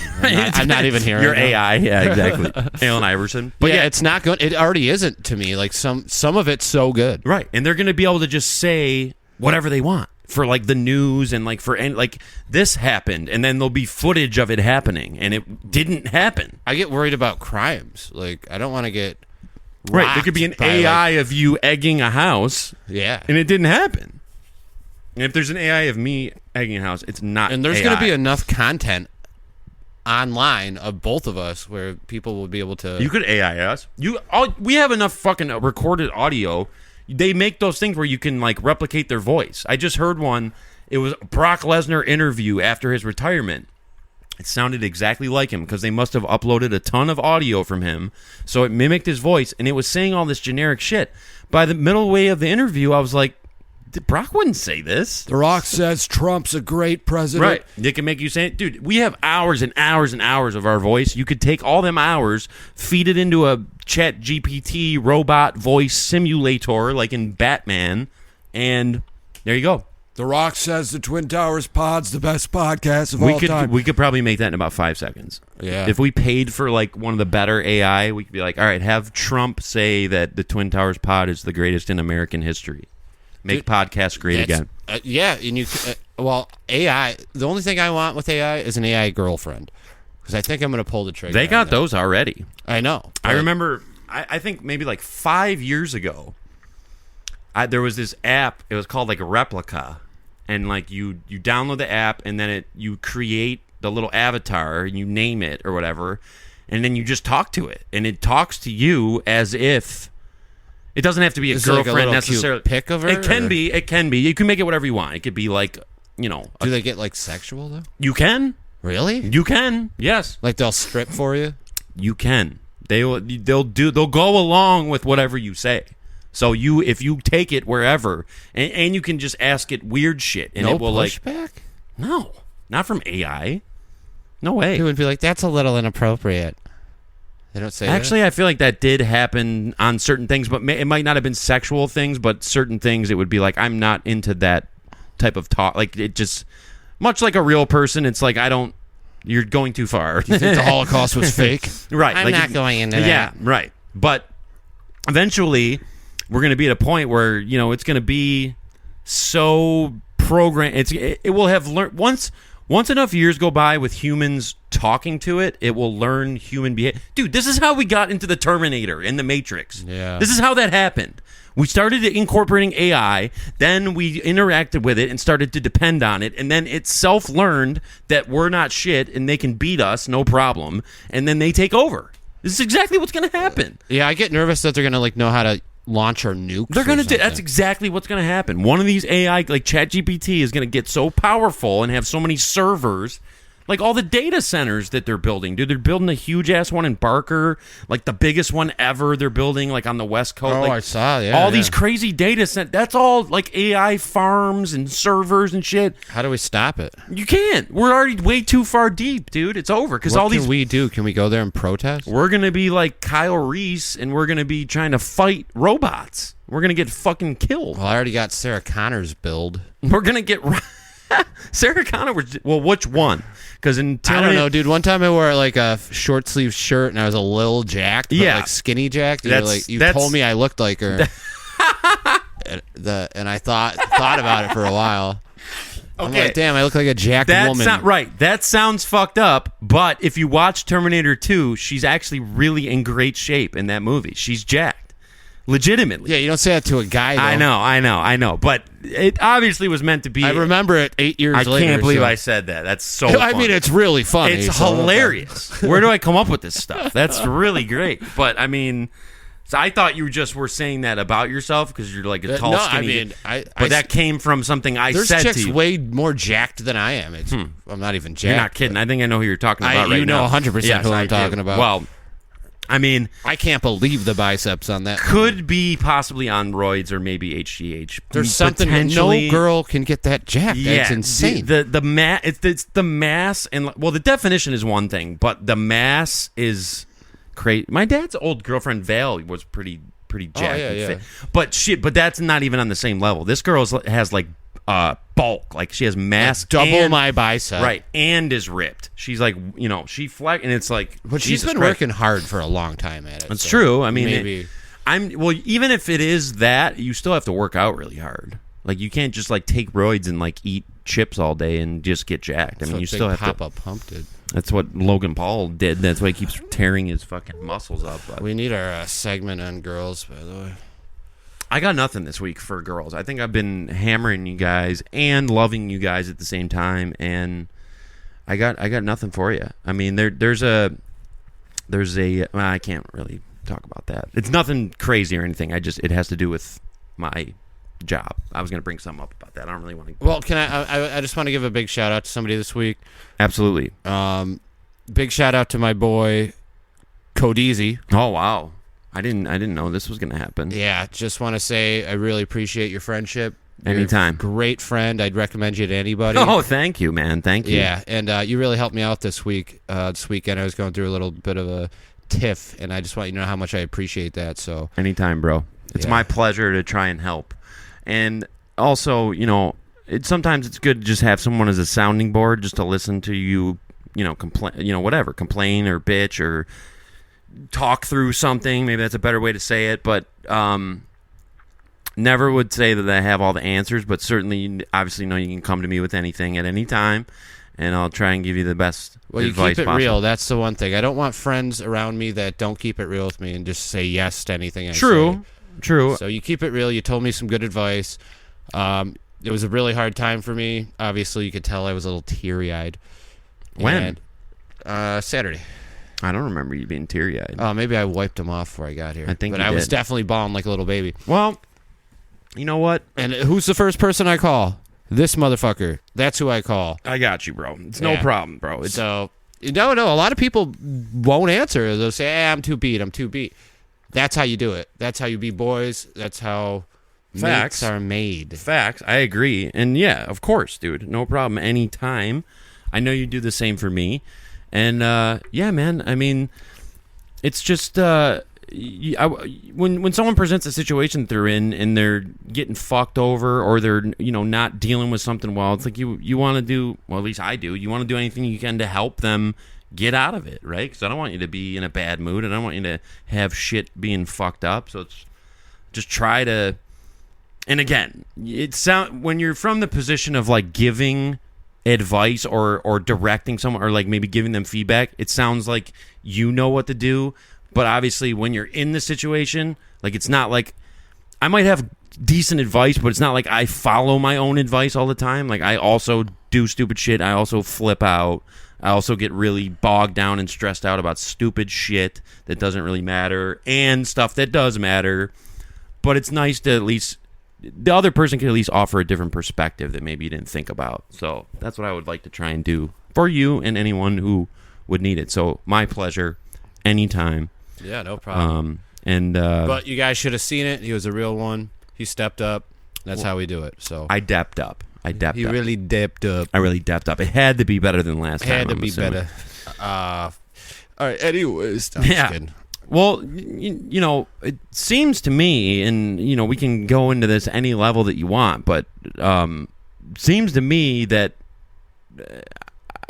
I'm not even hearing your it. AI. Yeah, exactly. Allen Iverson. But yeah, it's not good. It already isn't to me. Like some of it's so good. Right, and they're going to be able to just say whatever they want for like the news and like for any, like this happened, and then there'll be footage of it happening, and it didn't happen. I get worried about crimes. Like I don't want to get Right, there could be an rocked by, AI of you egging a house, yeah, and it didn't happen. And if there's an AI of me egging a house, it's not. and there's AI. going to be enough content online of both of us where people will be able to. You could AI us. We have enough fucking recorded audio. They make those things where you can like replicate their voice. I just heard one. It was a Brock Lesnar interview after his retirement. It sounded exactly like him because they must have uploaded a ton of audio from him. So it mimicked his voice, and it was saying all this generic shit. By the middle way of the interview, I was like, Brock wouldn't say this. The Rock says Trump's a great president. Right. They can make you say it. Dude, we have hours and hours and hours of our voice. You could take all them hours, feed it into a chat GPT robot voice simulator like in Batman, and there you go. The Rock says the Twin Towers pod's the best podcast of all time. We could probably make that in about 5 seconds. Yeah. If we paid for like one of the better AI, we could be like, all right, have Trump say that the Twin Towers pod is the greatest in American history. Make podcasts great again. Yeah, and you. Well, AI. The only thing I want with AI is an AI girlfriend, because I think I'm going to pull the trigger. They on got that. those already. I know. I but- remember, I think maybe like 5 years ago, there was this app. It was called like a Replica, and like you download the app, and then you create the little avatar, and you name it or whatever, and then you just talk to it, and it talks to you as if. It doesn't have to be a Is it like a girlfriend little necessarily. cute pic of her, It can or- be. It can be. You can make it whatever you want. It could be like, Do they get like sexual though? you can. Really? You can. Yes. Like they'll strip for you? You can. They'll go along with whatever you say. So if you take it wherever, and you can just ask it weird shit, and No it will pushback? no, not from AI. No way. It would be like, that's a little inappropriate. They don't say Actually, I feel like that did happen on certain things, but it might not have been sexual things, but certain things it would be like, I'm not into that type of talk. Like it just, much like a real person, it's like you're going too far. that. You think the Holocaust was fake? Right. I'm like not going into that. Yeah, right. But eventually, we're going to be at a point where, it's going to be so programmed. It will have learned once enough years go by with humans talking to it, it will learn human behavior. Dude, this is how we got into the Terminator and the Matrix. Yeah. This is how that happened. We started incorporating AI, then we interacted with it and started to depend on it, and then it self-learned that we're not shit and they can beat us, no problem, and then they take over. This is exactly what's going to happen. Yeah, I get nervous that they're going to like know how to launch our nukes. They're going to do. That's exactly what's going to happen. One of these AI, like ChatGPT, is going to get so powerful and have so many servers, like all the data centers that they're building. Dude, they're building a huge ass one in Barker, like the biggest one ever. They're building like on the West Coast. Oh, like, I saw. Yeah, all these crazy data centers. That's all like AI farms and servers and shit. How do we stop it? You can't. We're already way too far deep, dude. It's over because What all can these. we do? Can we go there and protest? We're gonna be like Kyle Reese, and we're gonna be trying to fight robots. We're gonna get fucking killed. Well, I already got Sarah Connor's build. We're gonna get Sarah Connor was which one? Because in I don't know, dude. One time I wore like a short sleeve shirt and I was a little jacked, but Yeah. like skinny jacked. And you That's- told me I looked like her, and I thought about it for a while. I'm Okay. like, damn, I look like a jacked That's woman. not right. That sounds fucked up. But if you watch Terminator 2, she's actually really in great shape in that movie. She's jacked, legitimately. Yeah, you don't say that to a guy. Though. I know. But it obviously was meant to be. I remember it 8 years I later. can't believe so- I said that. That's so. I funny. mean, it's really funny. It's so- hilarious. Where do I come up with this stuff? That's really great. But I mean, so I thought you just were saying that about yourself because you're like a tall, no, skinny. I mean, but that came from something I there's said chicks to you. way more jacked than I am. I'm not even jacked. You're not kidding. I think I know who you're talking about right you know now. 100% Yes, who I I'm do. talking about. Well, I mean, I can't believe the biceps on that. could be possibly on roids or maybe HGH. There's something no girl can get that jacked. Yeah, That's insane. It's the mass and well, the definition is one thing, but the mass is crazy. My dad's old girlfriend Val was pretty jacked and fit, but that's not even on the same level. This girl has like bulk, like she has mass, like double and, my bicep, right, and is ripped. She's like, she flex, and it's like, but she's been working hard for a long time at it. That's true. I mean, maybe even if it is that, you still have to work out really hard. Like you can't just like take roids and like eat chips all day and just get jacked. I mean, you still have Papa pumped it. That's what Logan Paul did. That's why he keeps tearing his fucking muscles up. We need our segment on girls, by the way. I got nothing this week for girls. I think I've been hammering you guys and loving you guys at the same time, and I got nothing for you. I mean, there's a well, I can't really talk about that. It's nothing crazy or anything. It has to do with my job. I was going to bring something up about that. I don't really want to. Well, can I just want to give a big shout out to somebody this week. Absolutely. Big shout out to my boy Codeezy. Oh wow. I didn't know this was going to happen. Yeah, just want to say I really appreciate your friendship. Anytime. You're a great friend. I'd recommend you to anybody. Oh, thank you, man. Thank you. Yeah, and you really helped me out this week. This weekend I was going through a little bit of a tiff, and I just want you to know how much I appreciate that. So anytime, bro. It's my pleasure to try and help. And also, sometimes it's good to just have someone as a sounding board just to listen to you, complain, whatever, complain or bitch or talk through something. Maybe that's a better way to say it, but never would say that I have all the answers, but certainly, obviously, know you can come to me with anything at any time, and I'll try and give you the best advice you keep it possible. real. That's the one thing. I don't want friends around me that don't keep it real with me and just say yes to anything I say. True. So you keep it real. You told me some good advice. It was a really hard time for me. Obviously, you could tell I was a little teary-eyed. When? Saturday. I don't remember you being teary-eyed. Oh, maybe I wiped them off before I got here. I think but you I was did. definitely bawling like a little baby. Well, you know what? And who's the first person I call? This motherfucker. That's who I call. I got you, bro. It's no problem, bro. So, no. A lot of people won't answer. They'll say, I'm too beat. That's how you do it. That's how you be boys. That's how mates are made. Facts. I agree. And yeah, of course, dude. No problem. Anytime. I know you do the same for me. And yeah, man. I mean, it's just when someone presents a situation that they're in and they're getting fucked over or they're not dealing with something well, it's like you want to do, well, at least I do. You want to do anything you can to help them get out of it, right? Because I don't want you to be in a bad mood and I don't want you to have shit being fucked up. So it's just try to. And again, when you're from the position of like giving advice or directing someone or like maybe giving them feedback, it sounds like you know what to do, but obviously when you're in the situation, like it's not like I might have decent advice, but it's not like I follow my own advice all the time. Like I also do stupid shit. I also flip out. I also get really bogged down and stressed out about stupid shit that doesn't really matter and stuff that does matter. But it's nice to at least the other person can at least offer a different perspective that maybe you didn't think about. So that's what I would like to try and do for you and anyone who would need it. So my pleasure, anytime. Yeah, no problem. But you guys should have seen it. He was a real one. He stepped up. That's how we do it. So I depped up. He really depped up. I really depped up. It had to be better than last time. Had to be better. All right. Anyways, I'm just kidding. Well, it seems to me, and, we can go into this any level that you want, but seems to me that,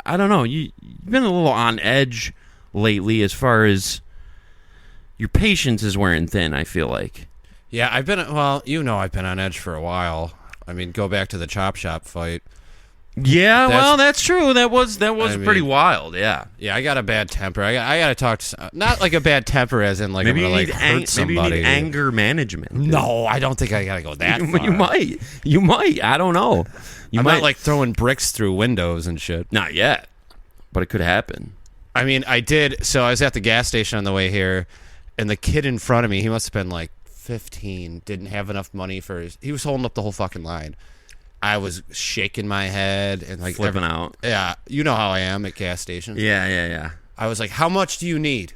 I don't know, you've been a little on edge lately as far as your patience is wearing thin, I feel like. Yeah, I've been on edge for a while. I mean, go back to the Chop Shop fight. Yeah, that's true. That was pretty wild. Yeah, yeah. I got a bad temper. I got to talk to not like a bad temper as in like maybe I'm gonna hurt somebody. Maybe you need anger management. Dude. No, I don't think I got to go that far. You might. I don't know. I'm not like throwing bricks through windows and shit. Not yet, but it could happen. I mean, I did. So I was at the gas station on the way here, and the kid in front of me, he must have been like 15, didn't have enough money he was holding up the whole fucking line. I was shaking my head and like flipping out. Yeah, you know how I am at gas stations. Yeah. I was like, "How much do you need?"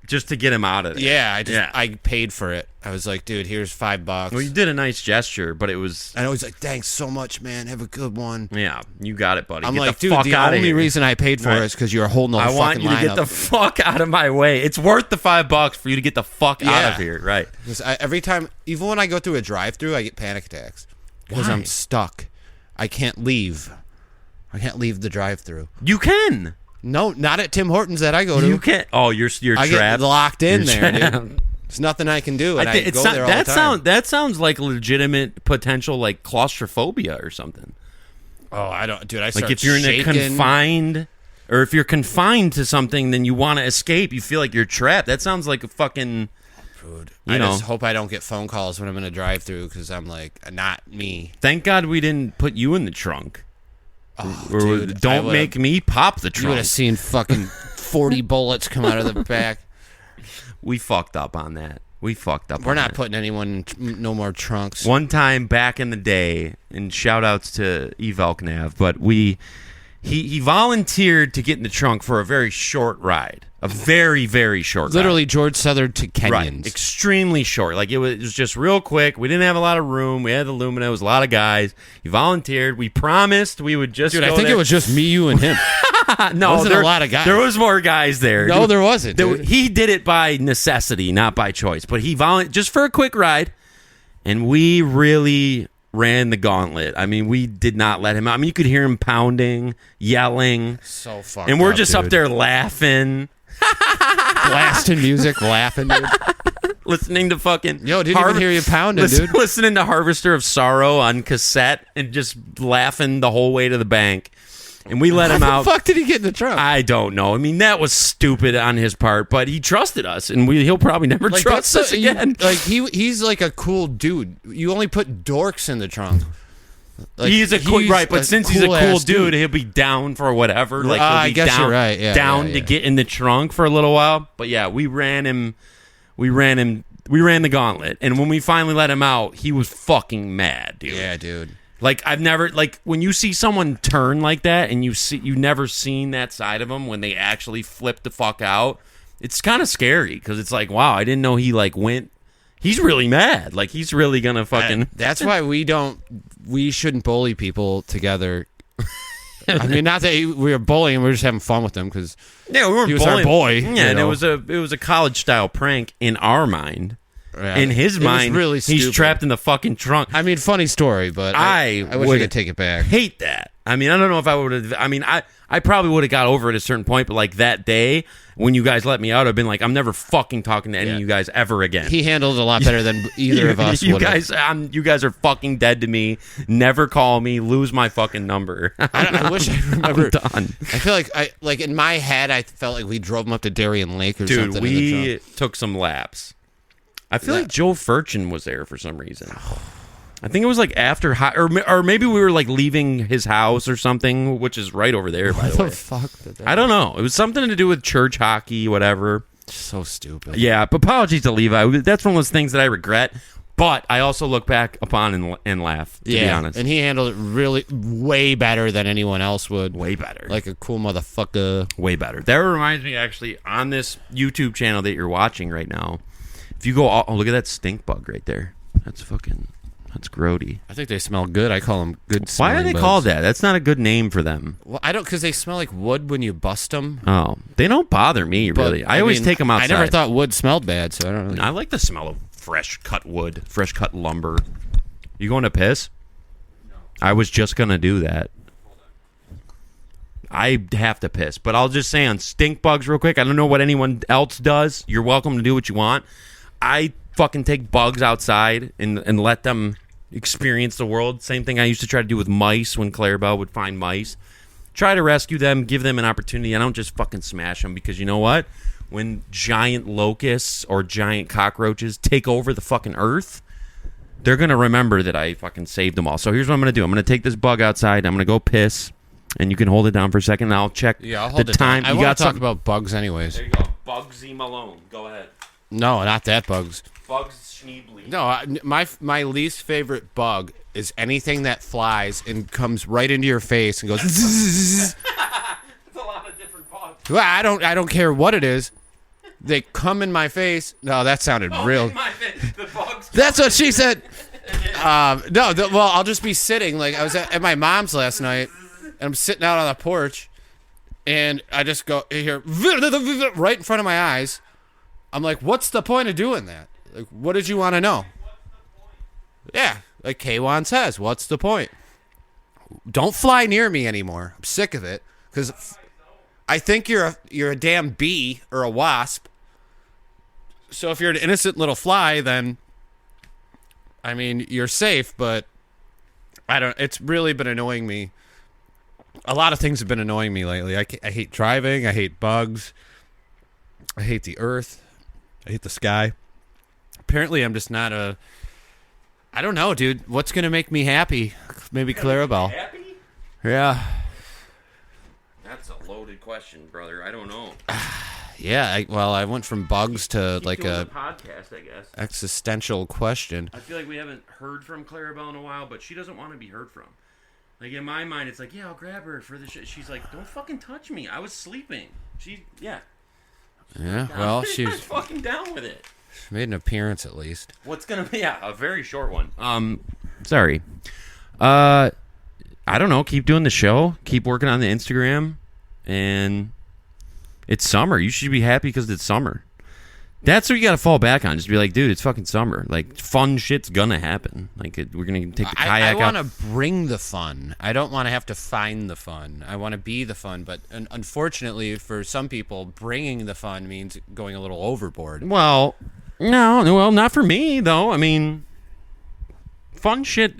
just to get him out of there. Yeah, I paid for it. I was like, dude, here's $5. Well, you did a nice gesture, but it was. And I was like, thanks so much, man. Have a good one. Yeah, you got it, buddy. I'm get like, the dude, fuck the out of only here. reason I paid for it is because you're holding the I fucking want you to get lineup. the fuck out of my way. It's worth the $5 for you to get the fuck out of here, right? Because every time, even when I go through a drive-through, I get panic attacks because Why? I'm stuck. I can't leave. I can't leave the drive-through. You can. No, not at Tim Hortons that I go to. You can't. Oh, you're I trapped. get locked in You're there, trapped. dude. There's nothing I can do, and I, think go there all the time. That sounds like legitimate potential, like claustrophobia or something. Oh, I don't, dude. I start Like if you're in a shaking. confined, or if you're confined to something, then you want to escape. You feel like you're trapped. That sounds like a fucking. Dude, You I know. just hope I don't get phone calls when I'm in a drive-through because I'm like, not me. Thank God we didn't put you in the trunk. Oh, Or dude, I don't would've- make me pop the You would trunk. have seen fucking 40 bullets come out of the back. We fucked up on that. We're on not that. putting anyone in no more trunks. One time back in the day, and shout outs to Evelknav, but he volunteered to get in the trunk for a very short ride. A very, very short ride. Literally George Southern to Right. Kenyans. Extremely short. Like it was just real quick. We didn't have a lot of room. We had the Lumina. It was a lot of guys. He volunteered. We promised we would just Dude, go I think there. it was just me, you, and him. no, wasn't there, a lot of guys. There was more guys there. No, there wasn't, dude. He did it by necessity, not by choice. But he just for a quick ride, and we really ran the gauntlet. I mean, we did not let him out. I mean, you could hear him pounding, yelling, So fucked and we're up, just dude. up there laughing, blasting music, laughing, dude. listening to fucking. Yo, didn't even hear you pounding, dude. Listening to Harvester of Sorrow on cassette and just laughing the whole way to the bank. And we let him How out. the fuck did he get in the trunk? I don't know. I mean, that was stupid on his part, but he trusted us, and he'll probably never trust us again. He's like a cool dude. You only put dorks in the trunk. Like, He's a cool right, but since he's a cool cool-ass dude, he'll be down for whatever. Like he'll I be guess down, you're right. Yeah, down yeah, to yeah. get in the trunk for a little while. But yeah, we ran the gauntlet, and when we finally let him out, he was fucking mad, dude. Yeah, dude. Like I've never when you see someone turn like that, and you've never seen that side of them when they actually flip the fuck out. It's kind of scary because it's like, wow, I didn't know he like went. He's really mad. Like he's really gonna fucking. That's why we shouldn't bully people together. I mean, not that we were bullying, we were just having fun with them because Yeah, we weren't he was our bullying. boy. Yeah, you and know? it was a college style prank in our mind. Yeah, In his it was mind, really he's stupid. trapped in the fucking trunk. I mean, funny story, but I wish I would could take it back. Hate that. I mean, I don't know if I would have. I mean, I probably would have got over it at a certain point, but like that day when you guys let me out, I've been like, I'm never fucking talking to any of you guys ever again. He handled it a lot better than either of us You would have. guys, you guys are fucking dead to me. Never call me. Lose my fucking number. I wish I remember. I'm done. I feel like in my head, I felt like we drove him up to Darien Lake or Dude, something. in the we trunk. took some laps. I feel like Joe Furchin was there for some reason. I think it was like after, or maybe we were like leaving his house or something, which is right over there, by the way. What the fuck? Did that I don't know. It was something to do with church hockey, whatever. So stupid. Yeah, but apologies to Levi. That's one of those things that I regret, but I also look back upon and laugh, to be honest. And he handled it really way better than anyone else would. Way better. Like a cool motherfucker. Way better. That reminds me, actually, on this YouTube channel that you're watching right now, if you go, oh, look at that stink bug right there. That's grody. I think they smell good. I call them good Why smelling are they bugs. called that? That's not a good name for them. Well, I don't, because they smell like wood when you bust them. Oh, they don't bother me, really. I always take them outside. I never thought wood smelled bad, so I don't really. I like the smell of fresh cut wood, fresh cut lumber. You going to piss? No. I was just going to do that. I have to piss, but I'll just say on stink bugs real quick. I don't know what anyone else does. You're welcome to do what you want. I fucking take bugs outside and let them experience the world. Same thing I used to try to do with mice when Clarabelle would find mice. Try to rescue them, give them an opportunity. I don't just fucking smash them because you know what? When giant locusts or giant cockroaches take over the fucking earth, they're going to remember that I fucking saved them all. So here's what I'm going to do. I'm going to take this bug outside. I'm going to go piss. And you can hold it down for a second, and I'll check Yeah, I'll hold the it time. down. I You want got to talk something? about bugs anyways. There you go. Bugsy Malone. Go ahead. No, not that bugs. Bugs Schneebly. No, my least favorite bug is anything that flies and comes right into your face and goes. Zzz. It's a lot of different bugs. Well, I don't care what it is. they come in my face. No, that sounded real. The bugs. That's what she said. Well, I'll just be sitting. Like, I was at my mom's last night, and I'm sitting out on the porch, and I just go here right in front of my eyes. I'm like, what's the point of doing that? Like, what did you want to know? Yeah, like K1 says, what's the point? Don't fly near me anymore. I'm sick of it, because I think you're a damn bee or a wasp. So if you're an innocent little fly, then I mean, you're safe, but it's really been annoying me. A lot of things have been annoying me lately. I hate driving. I hate bugs. I hate the earth. I hate the sky. Apparently, I'm just not I don't know, dude. What's going to make me happy? Maybe Clarabelle. Happy? Yeah. That's a loaded question, brother. I don't know. Yeah, I went from bugs to Keep like doing a the podcast, I guess. existential question. I feel like we haven't heard from Clarabelle in a while, but she doesn't want to be heard from. Like, in my mind, it's like, yeah, I'll grab her for the shit. She's like, don't fucking touch me. I was sleeping. Yeah, Well, she's she's fucking down with it. made an appearance at least. What's gonna be, a very short one. Sorry. I don't know. Keep doing the show. Keep working on the Instagram. And it's summer. You should be happy because it's summer. That's what you got to fall back on. Just be like, dude, it's fucking summer. Like, fun shit's gonna happen. Like, we're gonna take the kayak I want out. to bring the fun. I don't want to have to find the fun. I want to be the fun. But unfortunately, for some people, bringing the fun means going a little overboard. Well, no, well, not for me though. I mean, fun shit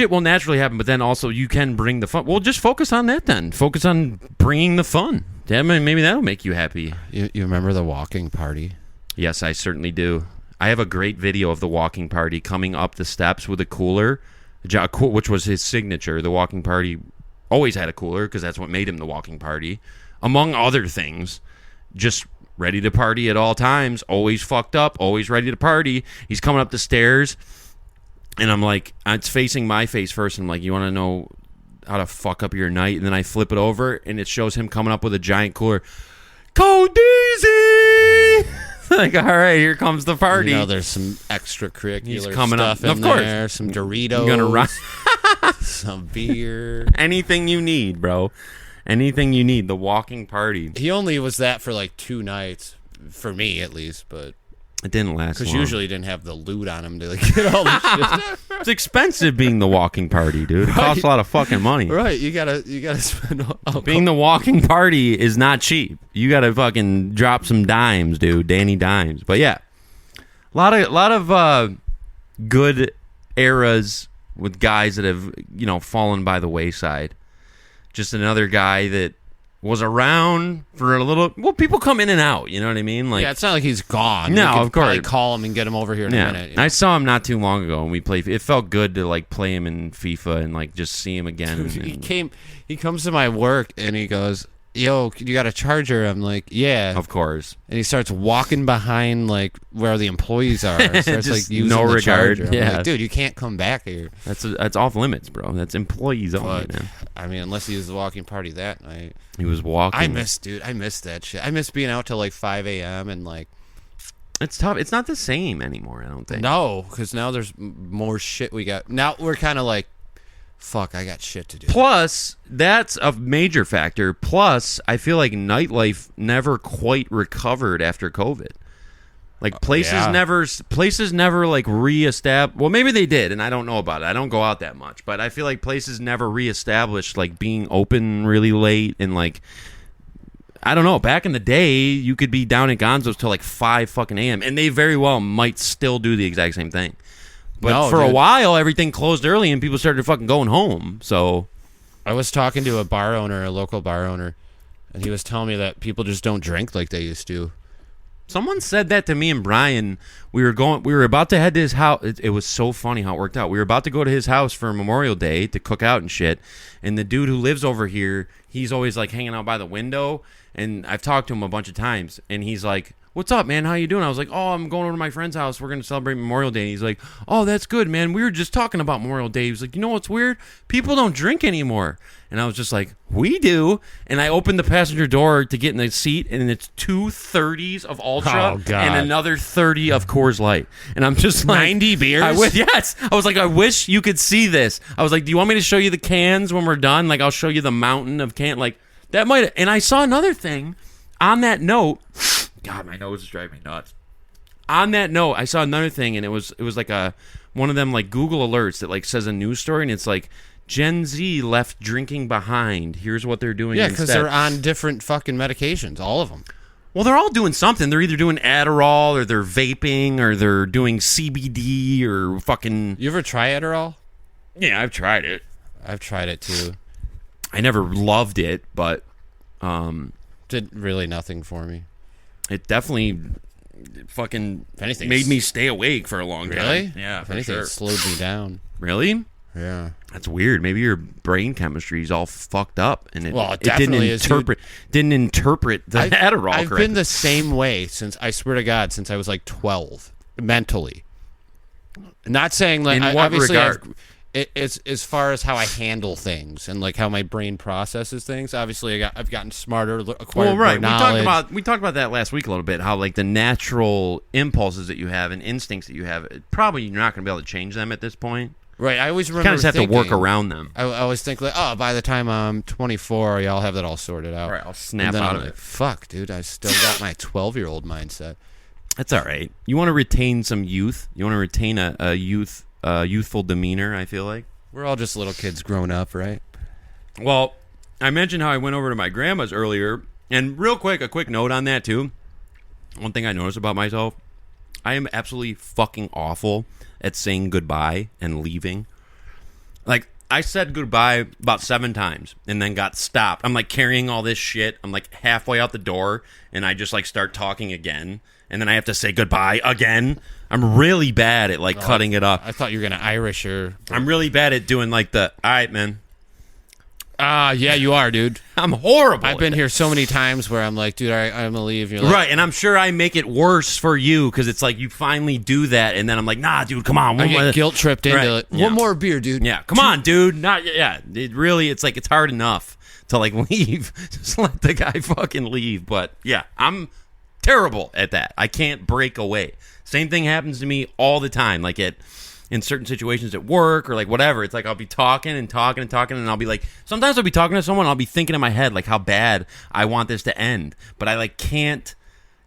will naturally happen, but then also you can bring the fun. Well, just focus on that then. Focus on bringing the fun. Yeah, maybe that'll make you happy. You remember the walking party? Yes, I certainly do. I have a great video of the walking party coming up the steps with a cooler, which was his signature. The walking party always had a cooler because that's what made him the walking party, among other things. Just ready to party at all times, always fucked up, always ready to party. He's coming up the stairs, and I'm like, it's facing my face first. And I'm like, you want to know how to fuck up your night? And then I flip it over, and it shows him coming up with a giant cooler. Code Easy! Like, all right, here comes the party. You know, there's some extracurricular He's coming stuff up. in Of course. there. Some Doritos. I'm gonna run some beer. anything you need, bro. Anything you need. The walking party. He only was that for like 2 nights, for me at least, but It didn't last long. because usually he didn't have the loot on him to like, get all the shit. It's expensive being the walking party, dude. It costs a lot of fucking money. Right, you gotta spend. Being the walking party is not cheap. You gotta fucking drop some dimes, dude. Danny dimes. But yeah, a lot of good eras with guys that have fallen by the wayside. Just another guy that was around for a little. Well, people come in and out. You know what I mean? Like, Yeah, it's not like he's gone. No, We could of course. probably call him and get him over here in a minute. I saw him not too long ago, and we played. It felt good to like play him in FIFA and like just see him again. He comes to my work and he goes, "Yo, you got a charger?" I'm like, "Yeah." Of course. And he starts walking behind like where the employees are. Starts Just like using no the regard. charger. I'm Yeah. like, dude, you can't come back here. That's off limits, bro. That's employees only, But man. I mean, unless he was the walking party that night. He was walking. I miss that shit. I miss being out till like 5 a.m. and like. It's tough. It's not the same anymore, I don't think. No, because now there's more shit we got. Now we're kind of like, fuck, I got shit to do. Plus, that's a major factor. Plus, I feel like nightlife never quite recovered after COVID. Like places never like reestablished. Well, maybe they did, and I don't know about it. I don't go out that much, but I feel like places never reestablished like being open really late and like. I don't know. Back in the day, you could be down at Gonzo's till like 5 fucking a.m. and they very well might still do the exact same thing. But for a while, everything closed early and people started fucking going home. So I was talking to a local bar owner, and he was telling me that people just don't drink like they used to. someone said that to me and Brian. We were about to head to his house. It was so funny how it worked out. We were about to go to his house for Memorial Day to cook out and shit. And the dude who lives over here, he's always like hanging out by the window. And I've talked to him a bunch of times, and he's like, what's up, man? How you doing? I was like, oh, I'm going over to my friend's house. We're going to celebrate Memorial Day. He's like, oh, that's good, man. We were just talking about Memorial Day. He was like, you know what's weird? People don't drink anymore. And I was just like, we do. And I opened the passenger door to get in the seat, and it's 2 30s of Ultra and another 30 of Coors Light. And I'm just like, 90 beers? Yes. I was like, I wish you could see this. I was like, do you want me to show you the cans when we're done? Like, I'll show you the mountain of can. Like, that might. And I saw another thing on that note. God, my nose is driving me nuts. On that note, I saw another thing, and it was like one of them like Google alerts that like says a news story, and it's like, Gen Z left drinking behind. Here's what they're doing. Yeah, because they're on different fucking medications, all of them. Well, they're all doing something. They're either doing Adderall, or they're vaping, or they're doing CBD, or fucking. You ever try Adderall? Yeah, I've tried it. I've tried it too. I never loved it, but did really nothing for me. It definitely fucking if anything, made me stay awake for a long time. Really? Yeah, if for anything, sure. it slowed me down. Really? Yeah. That's weird. Maybe your brain chemistry is all fucked up, and it definitely didn't interpret the Adderall I've correctly. been the same way since, I swear to God, since I was like 12, mentally. Not saying like In what obviously regard? It's as far as how I handle things and like how my brain processes things. Obviously, I've gotten smarter, acquired more knowledge. We talked about that last week a little bit. How like the natural impulses that you have and instincts that you have, probably you're not going to be able to change them at this point. Right. I always remember. You kind of have to work around them. I always think like, oh, by the time I'm 24, y'all have that all sorted out. Right. I'll snap out of it. Fuck, dude. I still got my 12-year-old mindset. That's all right. You want to retain some youth. You want to retain a youthful demeanor, I feel like. We're all just little kids grown up, right? Well, I mentioned how I went over to my grandma's earlier, and real quick, a quick note on that too. One thing I noticed about myself, I am absolutely fucking awful at saying goodbye and leaving. Like, I said goodbye about 7 times and then got stopped. I'm like carrying all this shit. I'm like halfway out the door, and I just like start talking again, and then I have to say goodbye again. I'm really bad at like cutting it up. I thought you were gonna Irish her. I'm really bad at doing like the all right, man. Yeah, you are, dude. I'm horrible. I've been here so many times where I'm like, dude, I'm gonna leave. You're like, right, and I'm sure I make it worse for you because it's like you finally do that, and then I'm like, nah, dude, come on. I get guilt tripped into it. Yeah. One more beer, dude. Yeah, come on, dude. Not yeah. It really, it's like it's hard enough to like leave. Just let the guy fucking leave. But yeah, I'm terrible at that. I can't break away. Same thing happens to me all the time. Like in certain situations at work or like whatever, it's like I'll be talking and talking and talking, and I'll be like, sometimes I'll be talking to someone, and I'll be thinking in my head like how bad I want this to end, but I like can't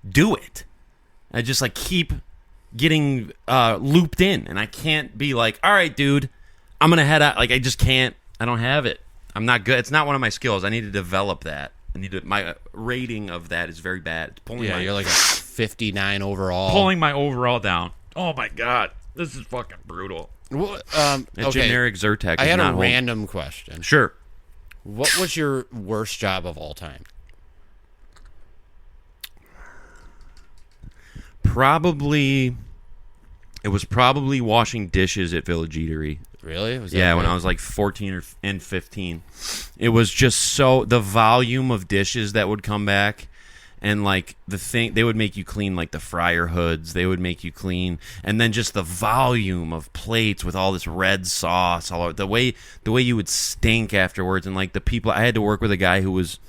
do it. I just like keep getting looped in, and I can't be like, all right, dude, I'm gonna head out. Like I just can't. I don't have it. I'm not good. It's not one of my skills. I need to develop that. My rating of that is very bad. It's pulling you're like a 59 overall. Pulling my overall down. Oh my god. This is fucking brutal. Well, okay. Generic Zyrtec. I had a random question. Sure. What was your worst job of all time? It was probably washing dishes at Village Eatery. Really? When I was like 14 and 15. It was just so the volume of dishes that would come back. And like they would make you clean like the fryer hoods. They would make you clean, and then just the volume of plates with all this red sauce, all over, the way you would stink afterwards. And like the people, I had to work with a guy who was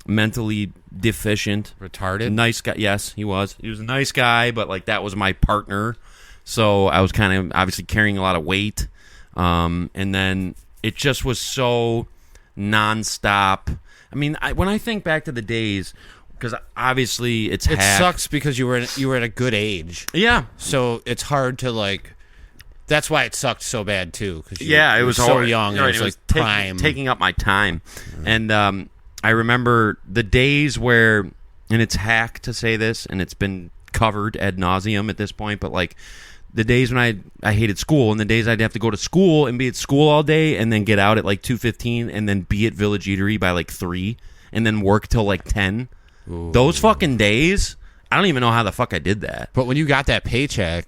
mentally deficient, retarded. Nice guy, yes, he was. He was a nice guy, but like that was my partner, so I was kind of obviously carrying a lot of weight. And then it just was so nonstop. I mean, when I think back to the days. Because obviously it sucks because you were at a good age. Yeah. So it's hard to like. That's why it sucked so bad too. Cause it was so young. Right, it was like prime, taking up my time, and I remember the days where, and it's hack to say this, and it's been covered ad nauseum at this point, but like the days when I hated school, and the days I'd have to go to school and be at school all day, and then get out at like 2:15, and then be at Village Eatery by like 3, and then work till like 10. Ooh. Those fucking days, I don't even know how the fuck I did that. But when you got that paycheck,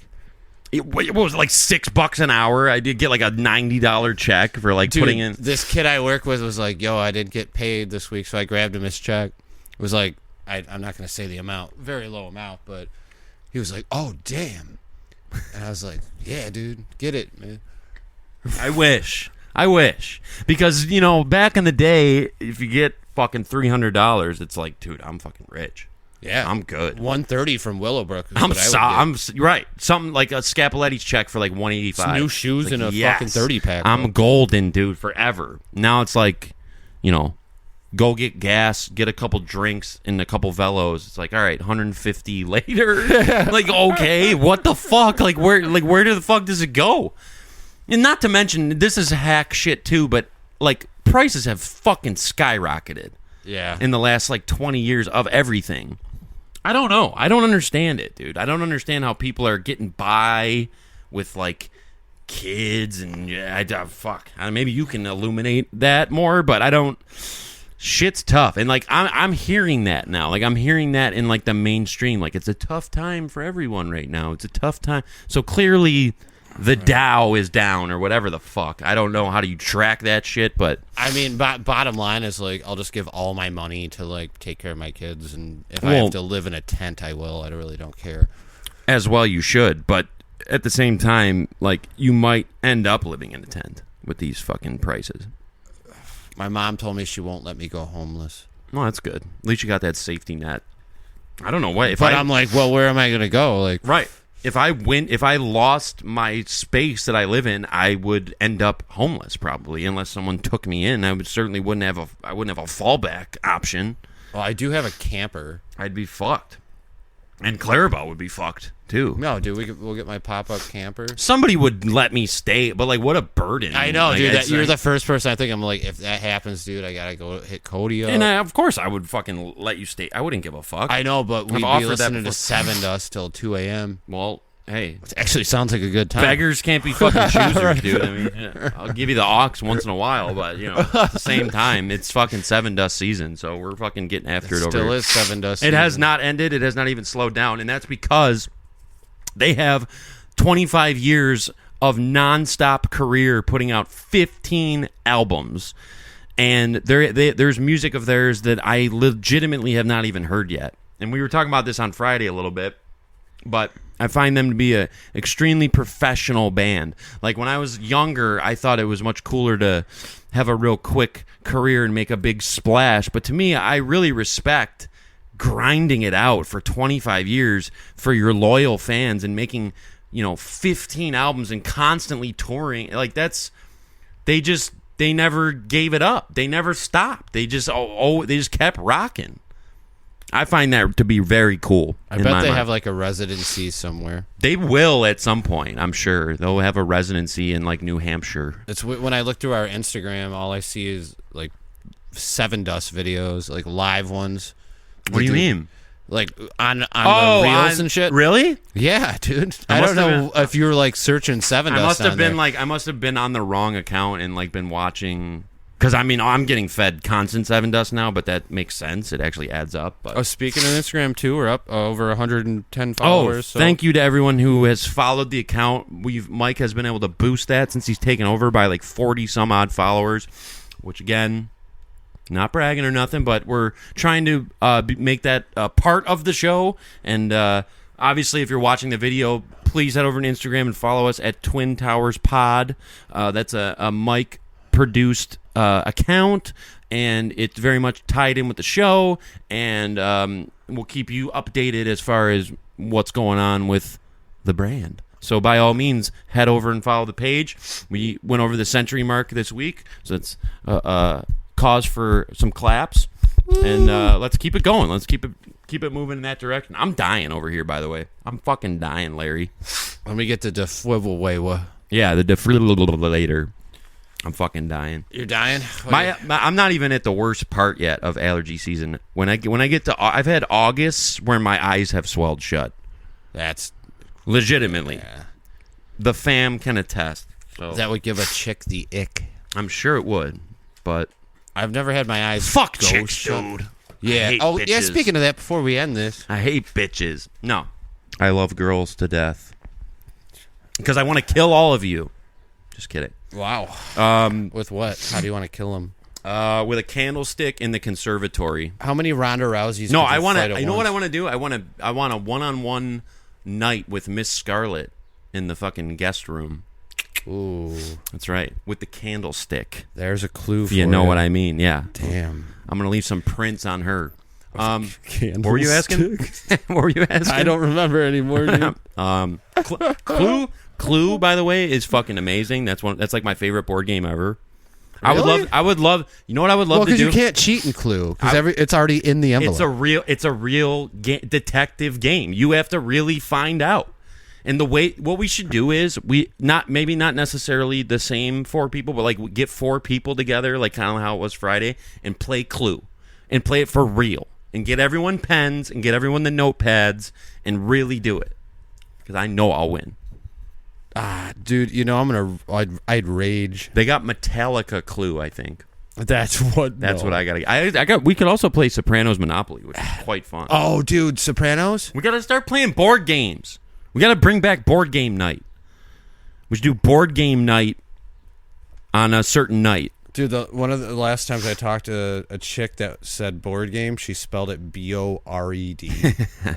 it was like $6 an hour. I did get like a $90 check for like putting in. This kid I work with was like, "Yo, I didn't get paid this week," so I grabbed him his check. It was like I'm not going to say the amount, very low amount, but he was like, "Oh, damn." And I was like, "Yeah, dude, get it, man." I wish. Because, back in the day, if you get fucking $300, it's like, dude, I'm fucking rich. Yeah. I'm good. $130 from Willowbrook is I'm what I would get. right. Something like a Scapoletti's check for like $185. New shoes and a fucking 30-pack. I'm golden, dude, forever. Now it's like, go get gas, get a couple drinks and a couple velos. It's like, all right, 150 later. Like, okay, what the fuck? Like where the fuck does it go? And not to mention, this is hack shit too, but like prices have fucking skyrocketed. Yeah. In the last like 20 years of everything. I don't know. I don't understand it, dude. I don't understand how people are getting by with like kids and fuck. Maybe you can illuminate that more, but I don't. Shit's tough, and like I'm hearing that now. Like I'm hearing that in like the mainstream. Like it's a tough time for everyone right now. It's a tough time. So clearly, the Dow is down or whatever the fuck. I don't know how do you track that shit, but I mean, bottom line is like I'll just give all my money to like take care of my kids, and if I have to live in a tent, I will. I really don't care. As well, you should, but at the same time, like you might end up living in a tent with these fucking prices. My mom told me she won't let me go homeless. Well, that's good. At least you got that safety net. I don't know what. I'm like, well, where am I going to go? Like, right. If I lost my space that I live in, I would end up homeless probably, unless someone took me in. I wouldn't have a fallback option. Well, I do have a camper. I'd be fucked, and Clarabelle would be fucked too. No, dude, we'll get my pop-up camper. Somebody would let me stay, but like, what a burden! I know, like, dude. You're the first person I think. I'm like, if that happens, dude, I gotta go hit Cody up. And of course, I would fucking let you stay. I wouldn't give a fuck. I know, but we'd be listening to 7 Dust till 2 a.m. Well, hey, it actually sounds like a good time. Beggars can't be fucking choosers, dude. I mean, yeah, I'll give you the aux once in a while, but at the same time, it's fucking 7 Dust season, so we're fucking getting after it over here. Still is 7 Dust. It has not ended. It has not even slowed down, and that's because they have 25 years of nonstop career, putting out 15 albums, and there's music of theirs that I legitimately have not even heard yet. And we were talking about this on Friday a little bit, but I find them to be a extremely professional band. Like when I was younger, I thought it was much cooler to have a real quick career and make a big splash. But to me, I really respect grinding it out for 25 years for your loyal fans and making, 15 albums and constantly touring. Like they never gave it up. They never stopped. They just kept rocking. I find that to be very cool. I bet they have like a residency somewhere. They will at some point, I'm sure. They'll have a residency in like New Hampshire. It's when I look through our Instagram, all I see is like 7 Dust videos, like live ones. What do you mean? Like on the reels and shit. Really? Yeah, dude. I don't know if you were like searching 7 Dust. I must have been on the wrong account and like been watching. Because, I mean, I'm getting fed constant 7 Dust now, but that makes sense. It actually adds up. But. Oh, speaking of Instagram, too, we're up over 110 followers. So. Thank you to everyone who has followed the account. Mike has been able to boost that since he's taken over by like 40-some-odd followers, which, again, not bragging or nothing, but we're trying to make that part of the show. And obviously, if you're watching the video, please head over to Instagram and follow us at Twin Towers Pod. That's a Mike produced account, and it's very much tied in with the show, and we'll keep you updated as far as what's going on with the brand. So by all means, head over and follow the page. We went over the century mark this week, so it's cause for some claps, and let's keep it going. Let's keep it moving in that direction. I'm dying over here, by the way. I'm fucking dying, Larry. Let me get the defibrillator. Yeah, the defibrillator. I'm fucking dying. You're dying? I'm not even at the worst part yet of allergy season. When I get to, I've had August where my eyes have swelled shut. That's legitimately. Yeah. The fam can attest. So. That would give a chick the ick. I'm sure it would, but I've never had my eyes fuck go chicks, shut. dude. Yeah. Bitches. Yeah. Speaking of that, before we end this, I hate bitches. No, I love girls to death because I want to kill all of you. Just kidding. Wow. With what? How do you want to kill them? With a candlestick in the conservatory. How many Ronda Rouseys? No, could I want fight to. at You know what I once? want to do? I want a one-on-one night with Miss Scarlet in the fucking guest room. Ooh, That's right, with the candlestick. there's a clue. If you know what I mean, yeah. Damn. I'm gonna leave some prints on her. What were you asking? What were you asking? I don't remember anymore, dude. Clue, by the way, is fucking amazing. That's like my favorite board game ever. Really? I would love. You know what I would love to Because do? you can't cheat in Clue because it's already in the envelope. It's a real detective game. You have to really find out. And what we should do is maybe not necessarily the same 4 people, but like get 4 people together, like kind of how it was Friday, and play Clue, and play it for real, and get everyone pens and get everyone the notepads and really do it. Because I know I'll win. Dude, you know I'd rage. They got Metallica Clue, I think. That's what I got. We could also play Sopranos Monopoly, which is quite fun. Oh, dude, Sopranos. We got to start playing board games. We got to bring back board game night. We should do board game night on a certain night. Dude, one of the last times I talked to a chick that said board game, she spelled it BORED. I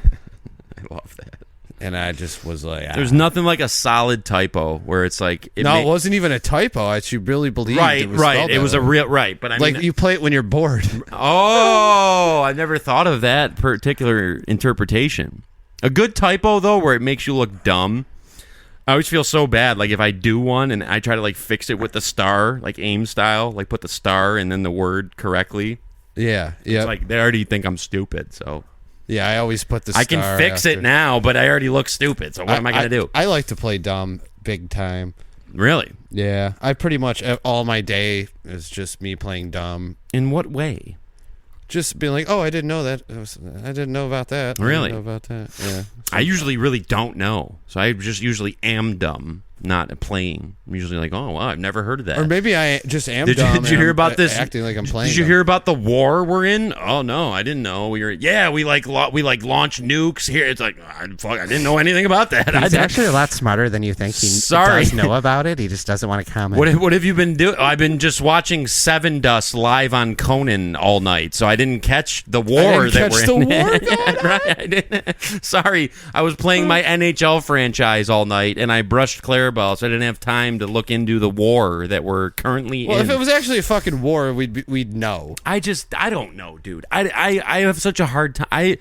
love that. And I just was like, There's nothing like a solid typo where it's like it wasn't even a typo. She really believed right, it was right. spelled It that was way. a real right, but I mean, like you play it when you're bored. Oh, I never thought of that particular interpretation. A good typo though, where it makes you look dumb. I always feel so bad. Like if I do one and I try to like fix it with the star, like AIM style, like put the star and then the word correctly. Yeah, yeah. It's like they already think I'm stupid, so. Yeah, I always put the star I can fix it now, but I already look stupid, so what am I going to do? I like to play dumb big time. Really? Yeah. I pretty much, all my day is just me playing dumb. In what way? Just being like, oh, I didn't know that. I didn't know about that. Really? I didn't know about that. Yeah. I usually really don't know, so I just usually am dumb, not playing. I'm usually like, oh, wow, I've never heard of that. Or maybe I just am Did dumb. you hear and about this? Acting like I'm playing. Did you dumb. hear about the war we're in? Oh no, I didn't know. We launch nukes here. It's like I didn't know anything about that. He's actually a lot smarter than you think. He Sorry. does know about it. He just doesn't want to comment. What have you been doing? I've been just watching Seven Dust live on Conan all night, so I didn't catch the war that we're in. Right? I didn't. Sorry, I was playing my NHL franchise all night, and I brushed Clarabelle, so I didn't have time to look into the war that we're currently Well, in. if it was actually a fucking war, we'd know. I don't know, dude. I have such a hard time.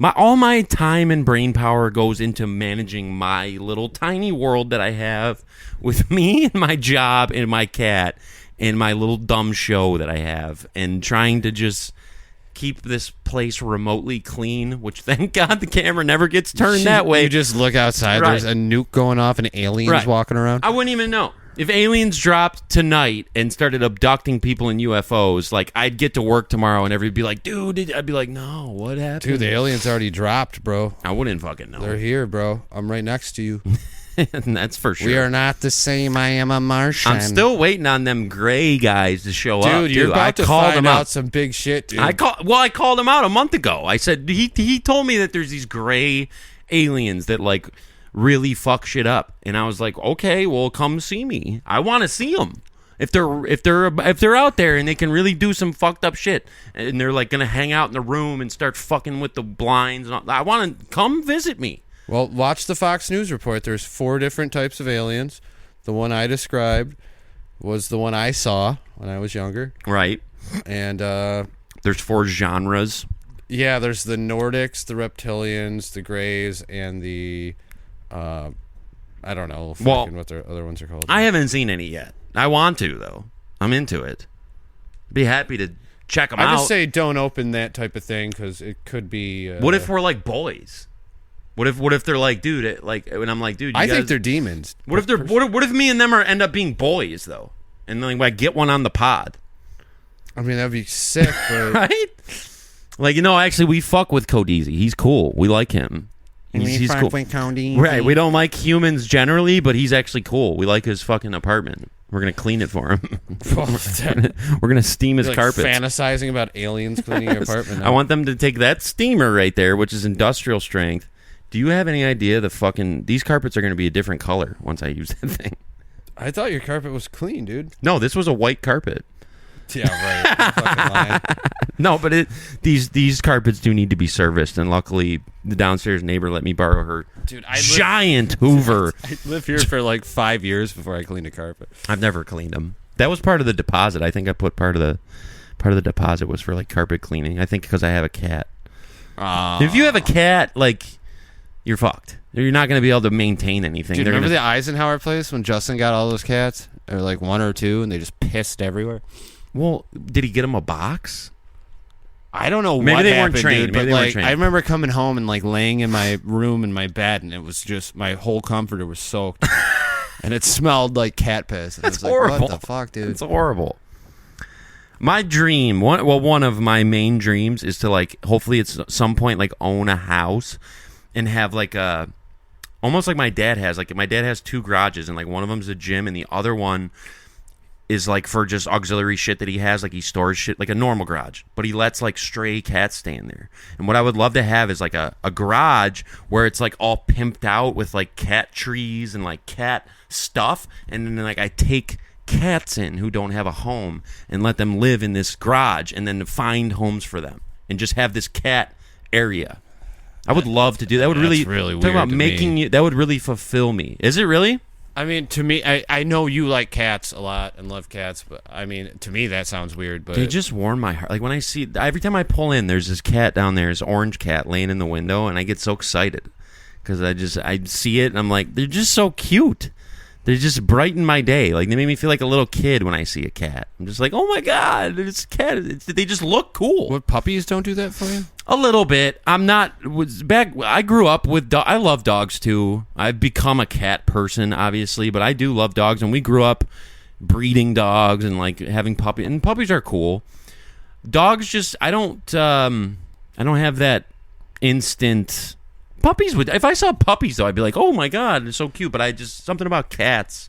All my time and brain power goes into managing my little tiny world that I have with me and my job and my cat and my little dumb show that I have, and trying to just keep this place remotely clean, which thank God the camera never gets turned that way. You just look outside, Right. there's a nuke going off and aliens Right. walking around. I wouldn't even know. If aliens dropped tonight and started abducting people in UFOs, like I'd get to work tomorrow and everybody be like, dude, I'd be like, no, what happened? Dude, the aliens already dropped, bro. I wouldn't fucking know. They're here, bro. I'm right next to you. And that's for sure. We are not the same. I am a Martian. I'm still waiting on them gray guys to show up. Dude, you're too. about I to called find them out some big shit, dude. I called him out a month ago. I said he told me that there's these gray aliens that like really fuck shit up, and I was like, okay, well, come see me. I want to see them. If they're out there and they can really do some fucked up shit, and they're like gonna hang out in the room and start fucking with the blinds, and all, I want to come visit me. Well, watch the Fox News report. There's 4 different types of aliens. The one I described was the one I saw when I was younger. Right. And There's 4 genres. yeah, there's the Nordics, the reptilians, the Greys, and the I don't know what their other ones are called. I haven't seen any yet. I want to though. I'm into it. Be happy to check them out. I just say don't open that type of thing because it could be. What if we're like boys? What if they're like, dude? And I'm like, dude. I think they're demons. What if me and them end up being boys though? And then I get one on the pod, I mean, that'd be sick, but right? Like actually, we fuck with Codese. He's cool. We like him. He's cool. Right. We don't like humans generally, but he's actually cool. We like his fucking apartment. We're gonna clean it for him. We're gonna steam his like carpets. fantasizing about aliens cleaning your apartment. I want them to take that steamer right there, which is industrial strength. Do you have any idea these carpets are going to be a different color once I use that thing? I thought your carpet was clean, dude. No, this was a white carpet. Yeah, right. I'm fucking lying. No, but these carpets do need to be serviced, and luckily the downstairs neighbor let me borrow her giant Hoover. I lived here for like 5 years before I cleaned a carpet. I've never cleaned them. That was part of the deposit. I think I put part of the deposit was for like carpet cleaning. I think because I have a cat. If you have a cat, like, you're fucked. You're not going to be able to maintain anything. Dude, remember the Eisenhower place when Justin got all those cats? Or like one or two, and they just pissed everywhere. Well, did he get him a box? I don't know. Maybe what they happened, weren't trained. Dude, Maybe but they weren't like, trained. I remember coming home and like laying in my room in my bed, and it was just my whole comforter was soaked, and it smelled like cat piss. And That's I was like, horrible. what the fuck, dude? It's horrible. My dream, one of my main dreams is to like, hopefully at some point like own a house and have like a, almost like my dad has. Like my dad has 2 garages, and like one of them's a gym, and the other one is like for just auxiliary shit that he has. Like he stores shit like a normal garage, but he lets like stray cats stay in there. And what I would love to have is like a garage where it's like all pimped out with like cat trees and like cat stuff, and then like I take cats in who don't have a home and let them live in this garage, and then find homes for them and just have this cat area. I would love to do that. Would really weird talk about to making me. you. That would really fulfill me. Is it really? I mean, to me, I know you like cats a lot and love cats, but I mean, to me, that sounds weird. But They just warm my heart. Like when I see, every time I pull in, there's this cat down there, this orange cat laying in the window, and I get so excited because I see it, and I'm like, they're just so cute. They just brighten my day. Like they make me feel like a little kid when I see a cat. I'm just like, oh my god, it's a cat. They just look cool. what, puppies don't do that for you? A little bit. I'm not back. I grew up with. I love dogs too. I've become a cat person, obviously, but I do love dogs, and we grew up breeding dogs and like having puppies. And puppies are cool. Dogs just. I don't have that instant. Puppies would. If I saw puppies though, I'd be like, oh my god, they're so cute. But I just something about cats.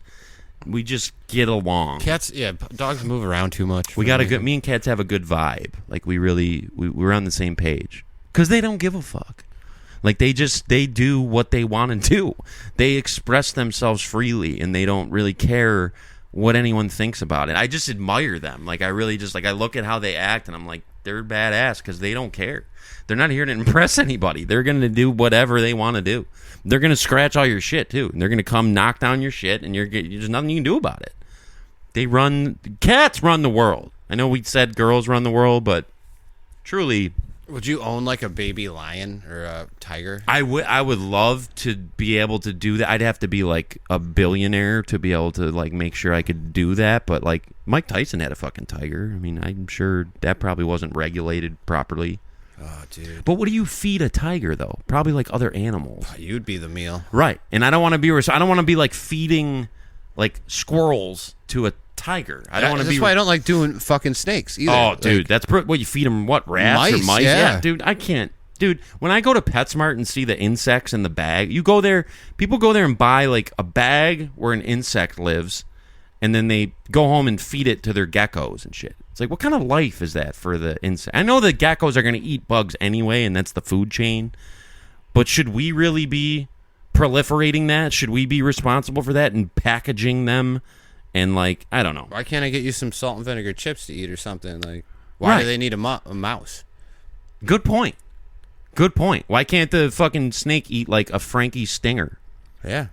We just get along. Cats, yeah, dogs move around too much. We got a good. Me and cats have a good vibe. Like we're on the same page because they don't give a fuck. Like they do what they want to do. They express themselves freely, and they don't really care what anyone thinks about it. I just admire them. Like I really just like I look at how they act, and I'm like, they're badass because they don't care. They're not here to impress anybody. They're going to do whatever they want to do. They're going to scratch all your shit too. And they're going to come knock down your shit, and there's nothing you can do about it. Cats run the world. I know we said girls run the world, but truly, Would you own like a baby lion or a tiger? I would love to be able to do that. I'd have to be like a billionaire to be able to like make sure I could do that. But like Mike Tyson had a fucking tiger. I mean, I'm sure that probably wasn't regulated properly. Oh, dude. But what do you feed a tiger though? Probably like other animals, You'd be the meal. right? And I don't want to be. I don't want to be like feeding like squirrels to a tiger. I don't want to be. That's why I don't like doing fucking snakes either. Oh, dude, Like, that's what you feed them. What, rats or Mice, mice? yeah. Dude, I can't. Dude, when I go to PetSmart and see the insects in the bag, you go there. People go there and buy like a bag where an insect lives, and then they go home and feed it to their geckos and shit. It's like, what kind of life is that for the insect? I know the geckos are going to eat bugs anyway, and that's the food chain. But should we really be proliferating that? Should we be responsible for that and packaging them? And like, I don't know. Why can't I get you some salt and vinegar chips to eat or something? Like, why Right. do they need a mouse? Good point. Good point. Why can't the fucking snake eat like a Frankie Stinger? Yeah.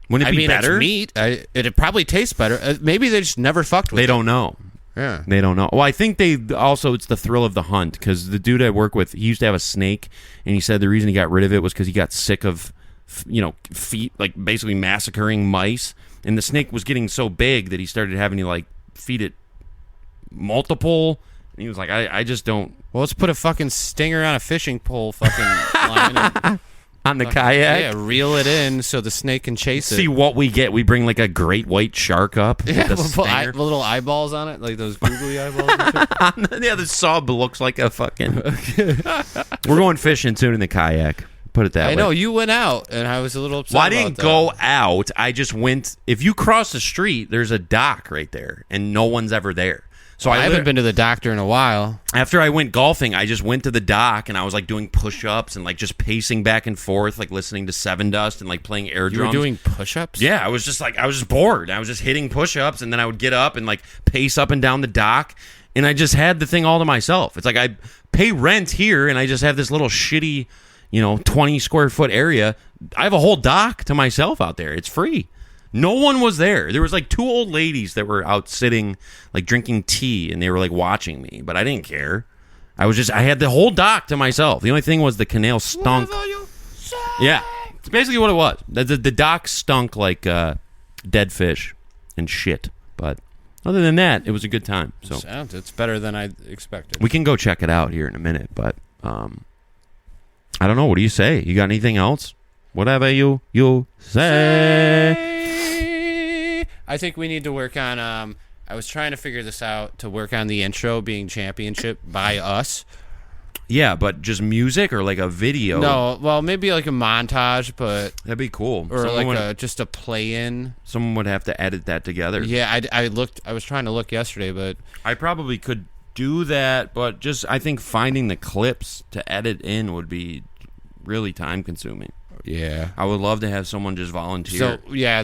Wouldn't it I be mean, better? it's meat. It'd probably taste better. Maybe they just never fucked with They it. don't know. Yeah. They don't know. Well, I think they also, it's the thrill of the hunt, because the dude I work with, he used to have a snake, and he said the reason he got rid of it was because he got sick of, feet, like basically massacring mice, and the snake was getting so big that he started having to like feed it multiple, and he was like, I just don't. Well, let's put a fucking stinger on a fishing pole fucking line and On the kayak? yeah, reel it in so the snake can chase it. See what we get. We bring like a great white shark up. Yeah, with a we'll put stinger. little eyeballs on it, like those googly eyeballs. And shit. Yeah, the sub looks like a fucking. We're going fishing soon in the kayak. Put it that way. I know you went out, and I was a little upset. Well, I about didn't that. go out. I just went. If you cross the street, there's a dock right there, and no one's ever there. So I haven't been to the doctor in a while. After I went golfing, I just went to the dock and I was like doing push-ups and like just pacing back and forth, like listening to Seven Dust and like playing air drums. You were doing push-ups? Yeah, I was just bored. I was just hitting push-ups and then I would get up and like pace up and down the dock, and I just had the thing all to myself. It's like I pay rent here and I just have this little shitty, 20 square foot area. I have a whole dock to myself out there. It's free. No one was there. There was like 2 old ladies that were out sitting, like drinking tea, and they were like watching me, but I didn't care. I had the whole dock to myself. The only thing was the canal stunk. Yeah, it's basically what it was. The dock stunk like dead fish and shit. But other than that, it was a good time. So it's better than I expected. we can go check it out here in a minute. But I don't know. What do you say? You got anything else? Whatever you say. I think we need to work on. I was trying to figure this out to work on the intro being championship by us. Yeah, but just music or like a video? No, well, maybe like a montage, but That'd be cool. or Someone like would, just a play-in. someone would have to edit that together. Yeah, I looked. I was trying to look yesterday, but I probably could do that, but just I think finding the clips to edit in would be really time consuming. yeah. I would love to have someone just volunteer. So yeah,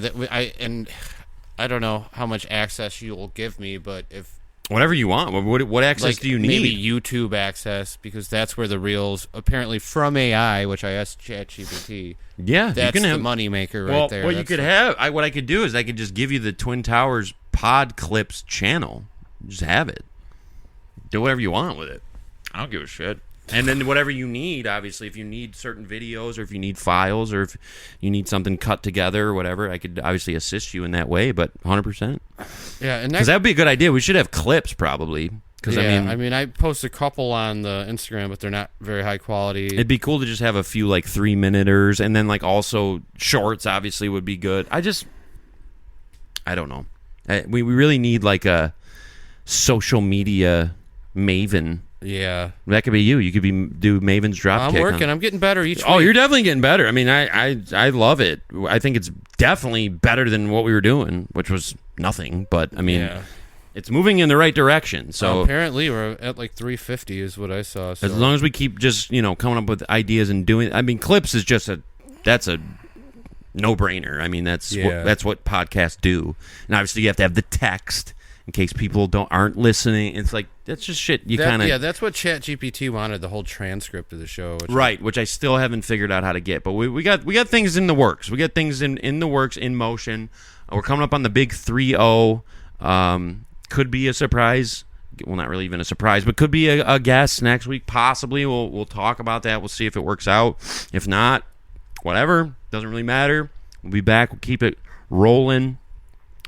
I don't know how much access you will give me, but if Whatever you want. What access like do you need? maybe YouTube access, because that's where the reels apparently from AI, which I asked ChatGPT. Yeah, That's you can the have money maker right well, there. what you That's could have, what I could do is I could just give you the Twin Towers Pod Clips channel. Just have it. Do whatever you want with it. I don't give a shit. And then whatever you need, obviously, if you need certain videos or if you need files or if you need something cut together or whatever, I could obviously assist you in that way, but 100%. Yeah, and Because that would be a good idea. We should have clips probably. Because yeah, I mean, I post a couple on the Instagram, but they're not very high quality. it'd be cool to just have a few like 3-minuters, and then like also shorts obviously would be good. I don't know. We really need like a social media maven. Yeah, That could be you. You could do Maven's Dropkick. I'm working. I'm getting better each Oh, week. you're definitely getting better. I mean, I love it. I think it's definitely better than what we were doing, which was nothing. But I mean, Yeah. it's moving in the right direction. So apparently we're at like 350 is what I saw. So. as long as we keep just coming up with ideas and doing, I mean, clips is just that's a no-brainer. I mean, that's what podcasts do, and obviously you have to have the text in case people aren't listening. It's like that's just shit. You kind of that's what ChatGPT wanted, the whole transcript of the show. which I still haven't figured out how to get. But we got things in the works. We got things in the works, in motion. We're coming up on the big 3-0. Could be a surprise. Well, not really even a surprise, but could be a guest next week. Possibly. We'll talk about that. We'll see if it works out. If not, whatever. Doesn't really matter. We'll be back. We'll keep it rolling,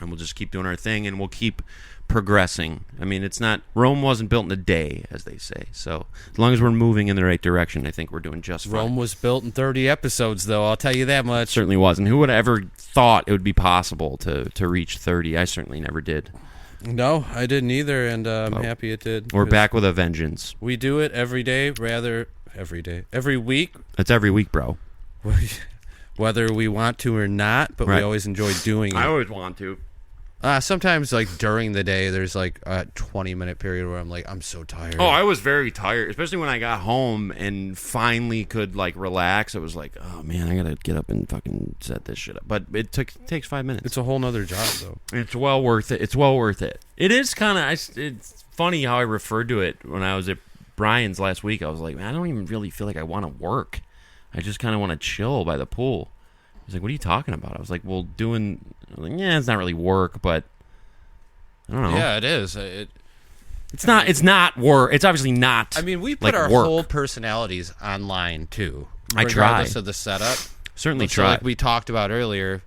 and we'll just keep doing our thing, and we'll keep progressing. I mean, Rome wasn't built in a day, as they say. So as long as we're moving in the right direction, I think we're doing just fine. Rome was built in 30 episodes, though. I'll tell you that much. Certainly wasn't. Who would have ever thought it would be possible to reach 30? I certainly never did. No, I didn't either, and I'm happy it did. We're back with a vengeance. We do it every day, every week, That's every week, bro. whether we want to or not, but Right. we always enjoy doing it. I always want to. Sometimes, like, during the day, there's, like, a 20-minute period where I'm like, I'm so tired. Oh, I was very tired, especially when I got home and finally could, like, relax. It was like, oh, man, I got to get up and fucking set this shit up. But it takes 5 minutes. It's a whole nother job, though. It's well worth it. It's well worth it. It is kind of, it's funny how I referred to it when I was at Brian's last week. I was like, man, I don't even really feel like I want to work. I just kind of want to chill by the pool. He's like, what are you talking about? I was like, well, I was like, yeah, it's not really work, but I don't know. Yeah, it is. It's not work. It's obviously not. I mean, we put like our work. whole personalities online, too. I try. Regardless of the setup. Certainly So, try. like we talked about earlier,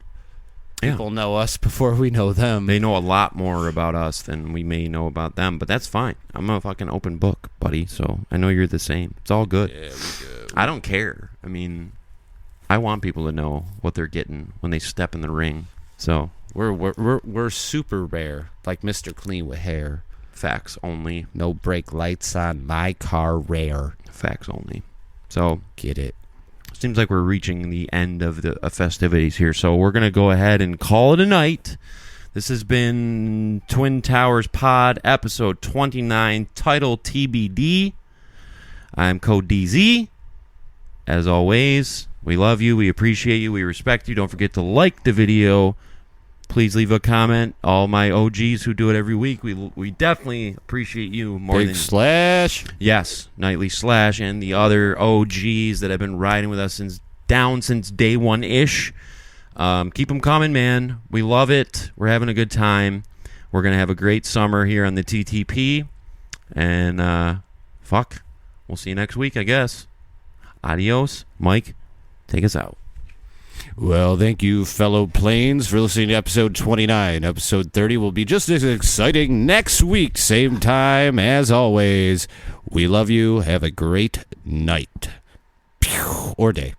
Yeah. people know us before we know them. They know a lot more about us than we may know about them, but that's fine. I'm a fucking open book, buddy, so I know you're the same. It's all good. Yeah, we good. I don't care. I mean, I want people to know what they're getting when they step in the ring. So, We're super rare, like Mr. Clean with hair. facts only. No brake lights on my car, rare. Facts only. So, Get it? seems like we're reaching the end of the festivities here. So, we're going to go ahead and call it a night. This has been Twin Towers Pod, episode 29, title TBD. I'm Code DZ. As always, we love you, we appreciate you, we respect you. Don't forget to like the video. Please leave a comment. All my OGs who do it every week, we definitely appreciate you more Big than... Slash. Yes, Nightly Slash and the other OGs that have been riding with us since day one-ish. Keep them coming, man. We love it. We're having a good time. We're going to have a great summer here on the TTP. And, we'll see you next week, I guess. Adios. Mike, take us out. Well, thank you, fellow planes, for listening to episode 29. Episode 30 will be just as exciting next week, same time as always. We love you. Have a great night. Or day.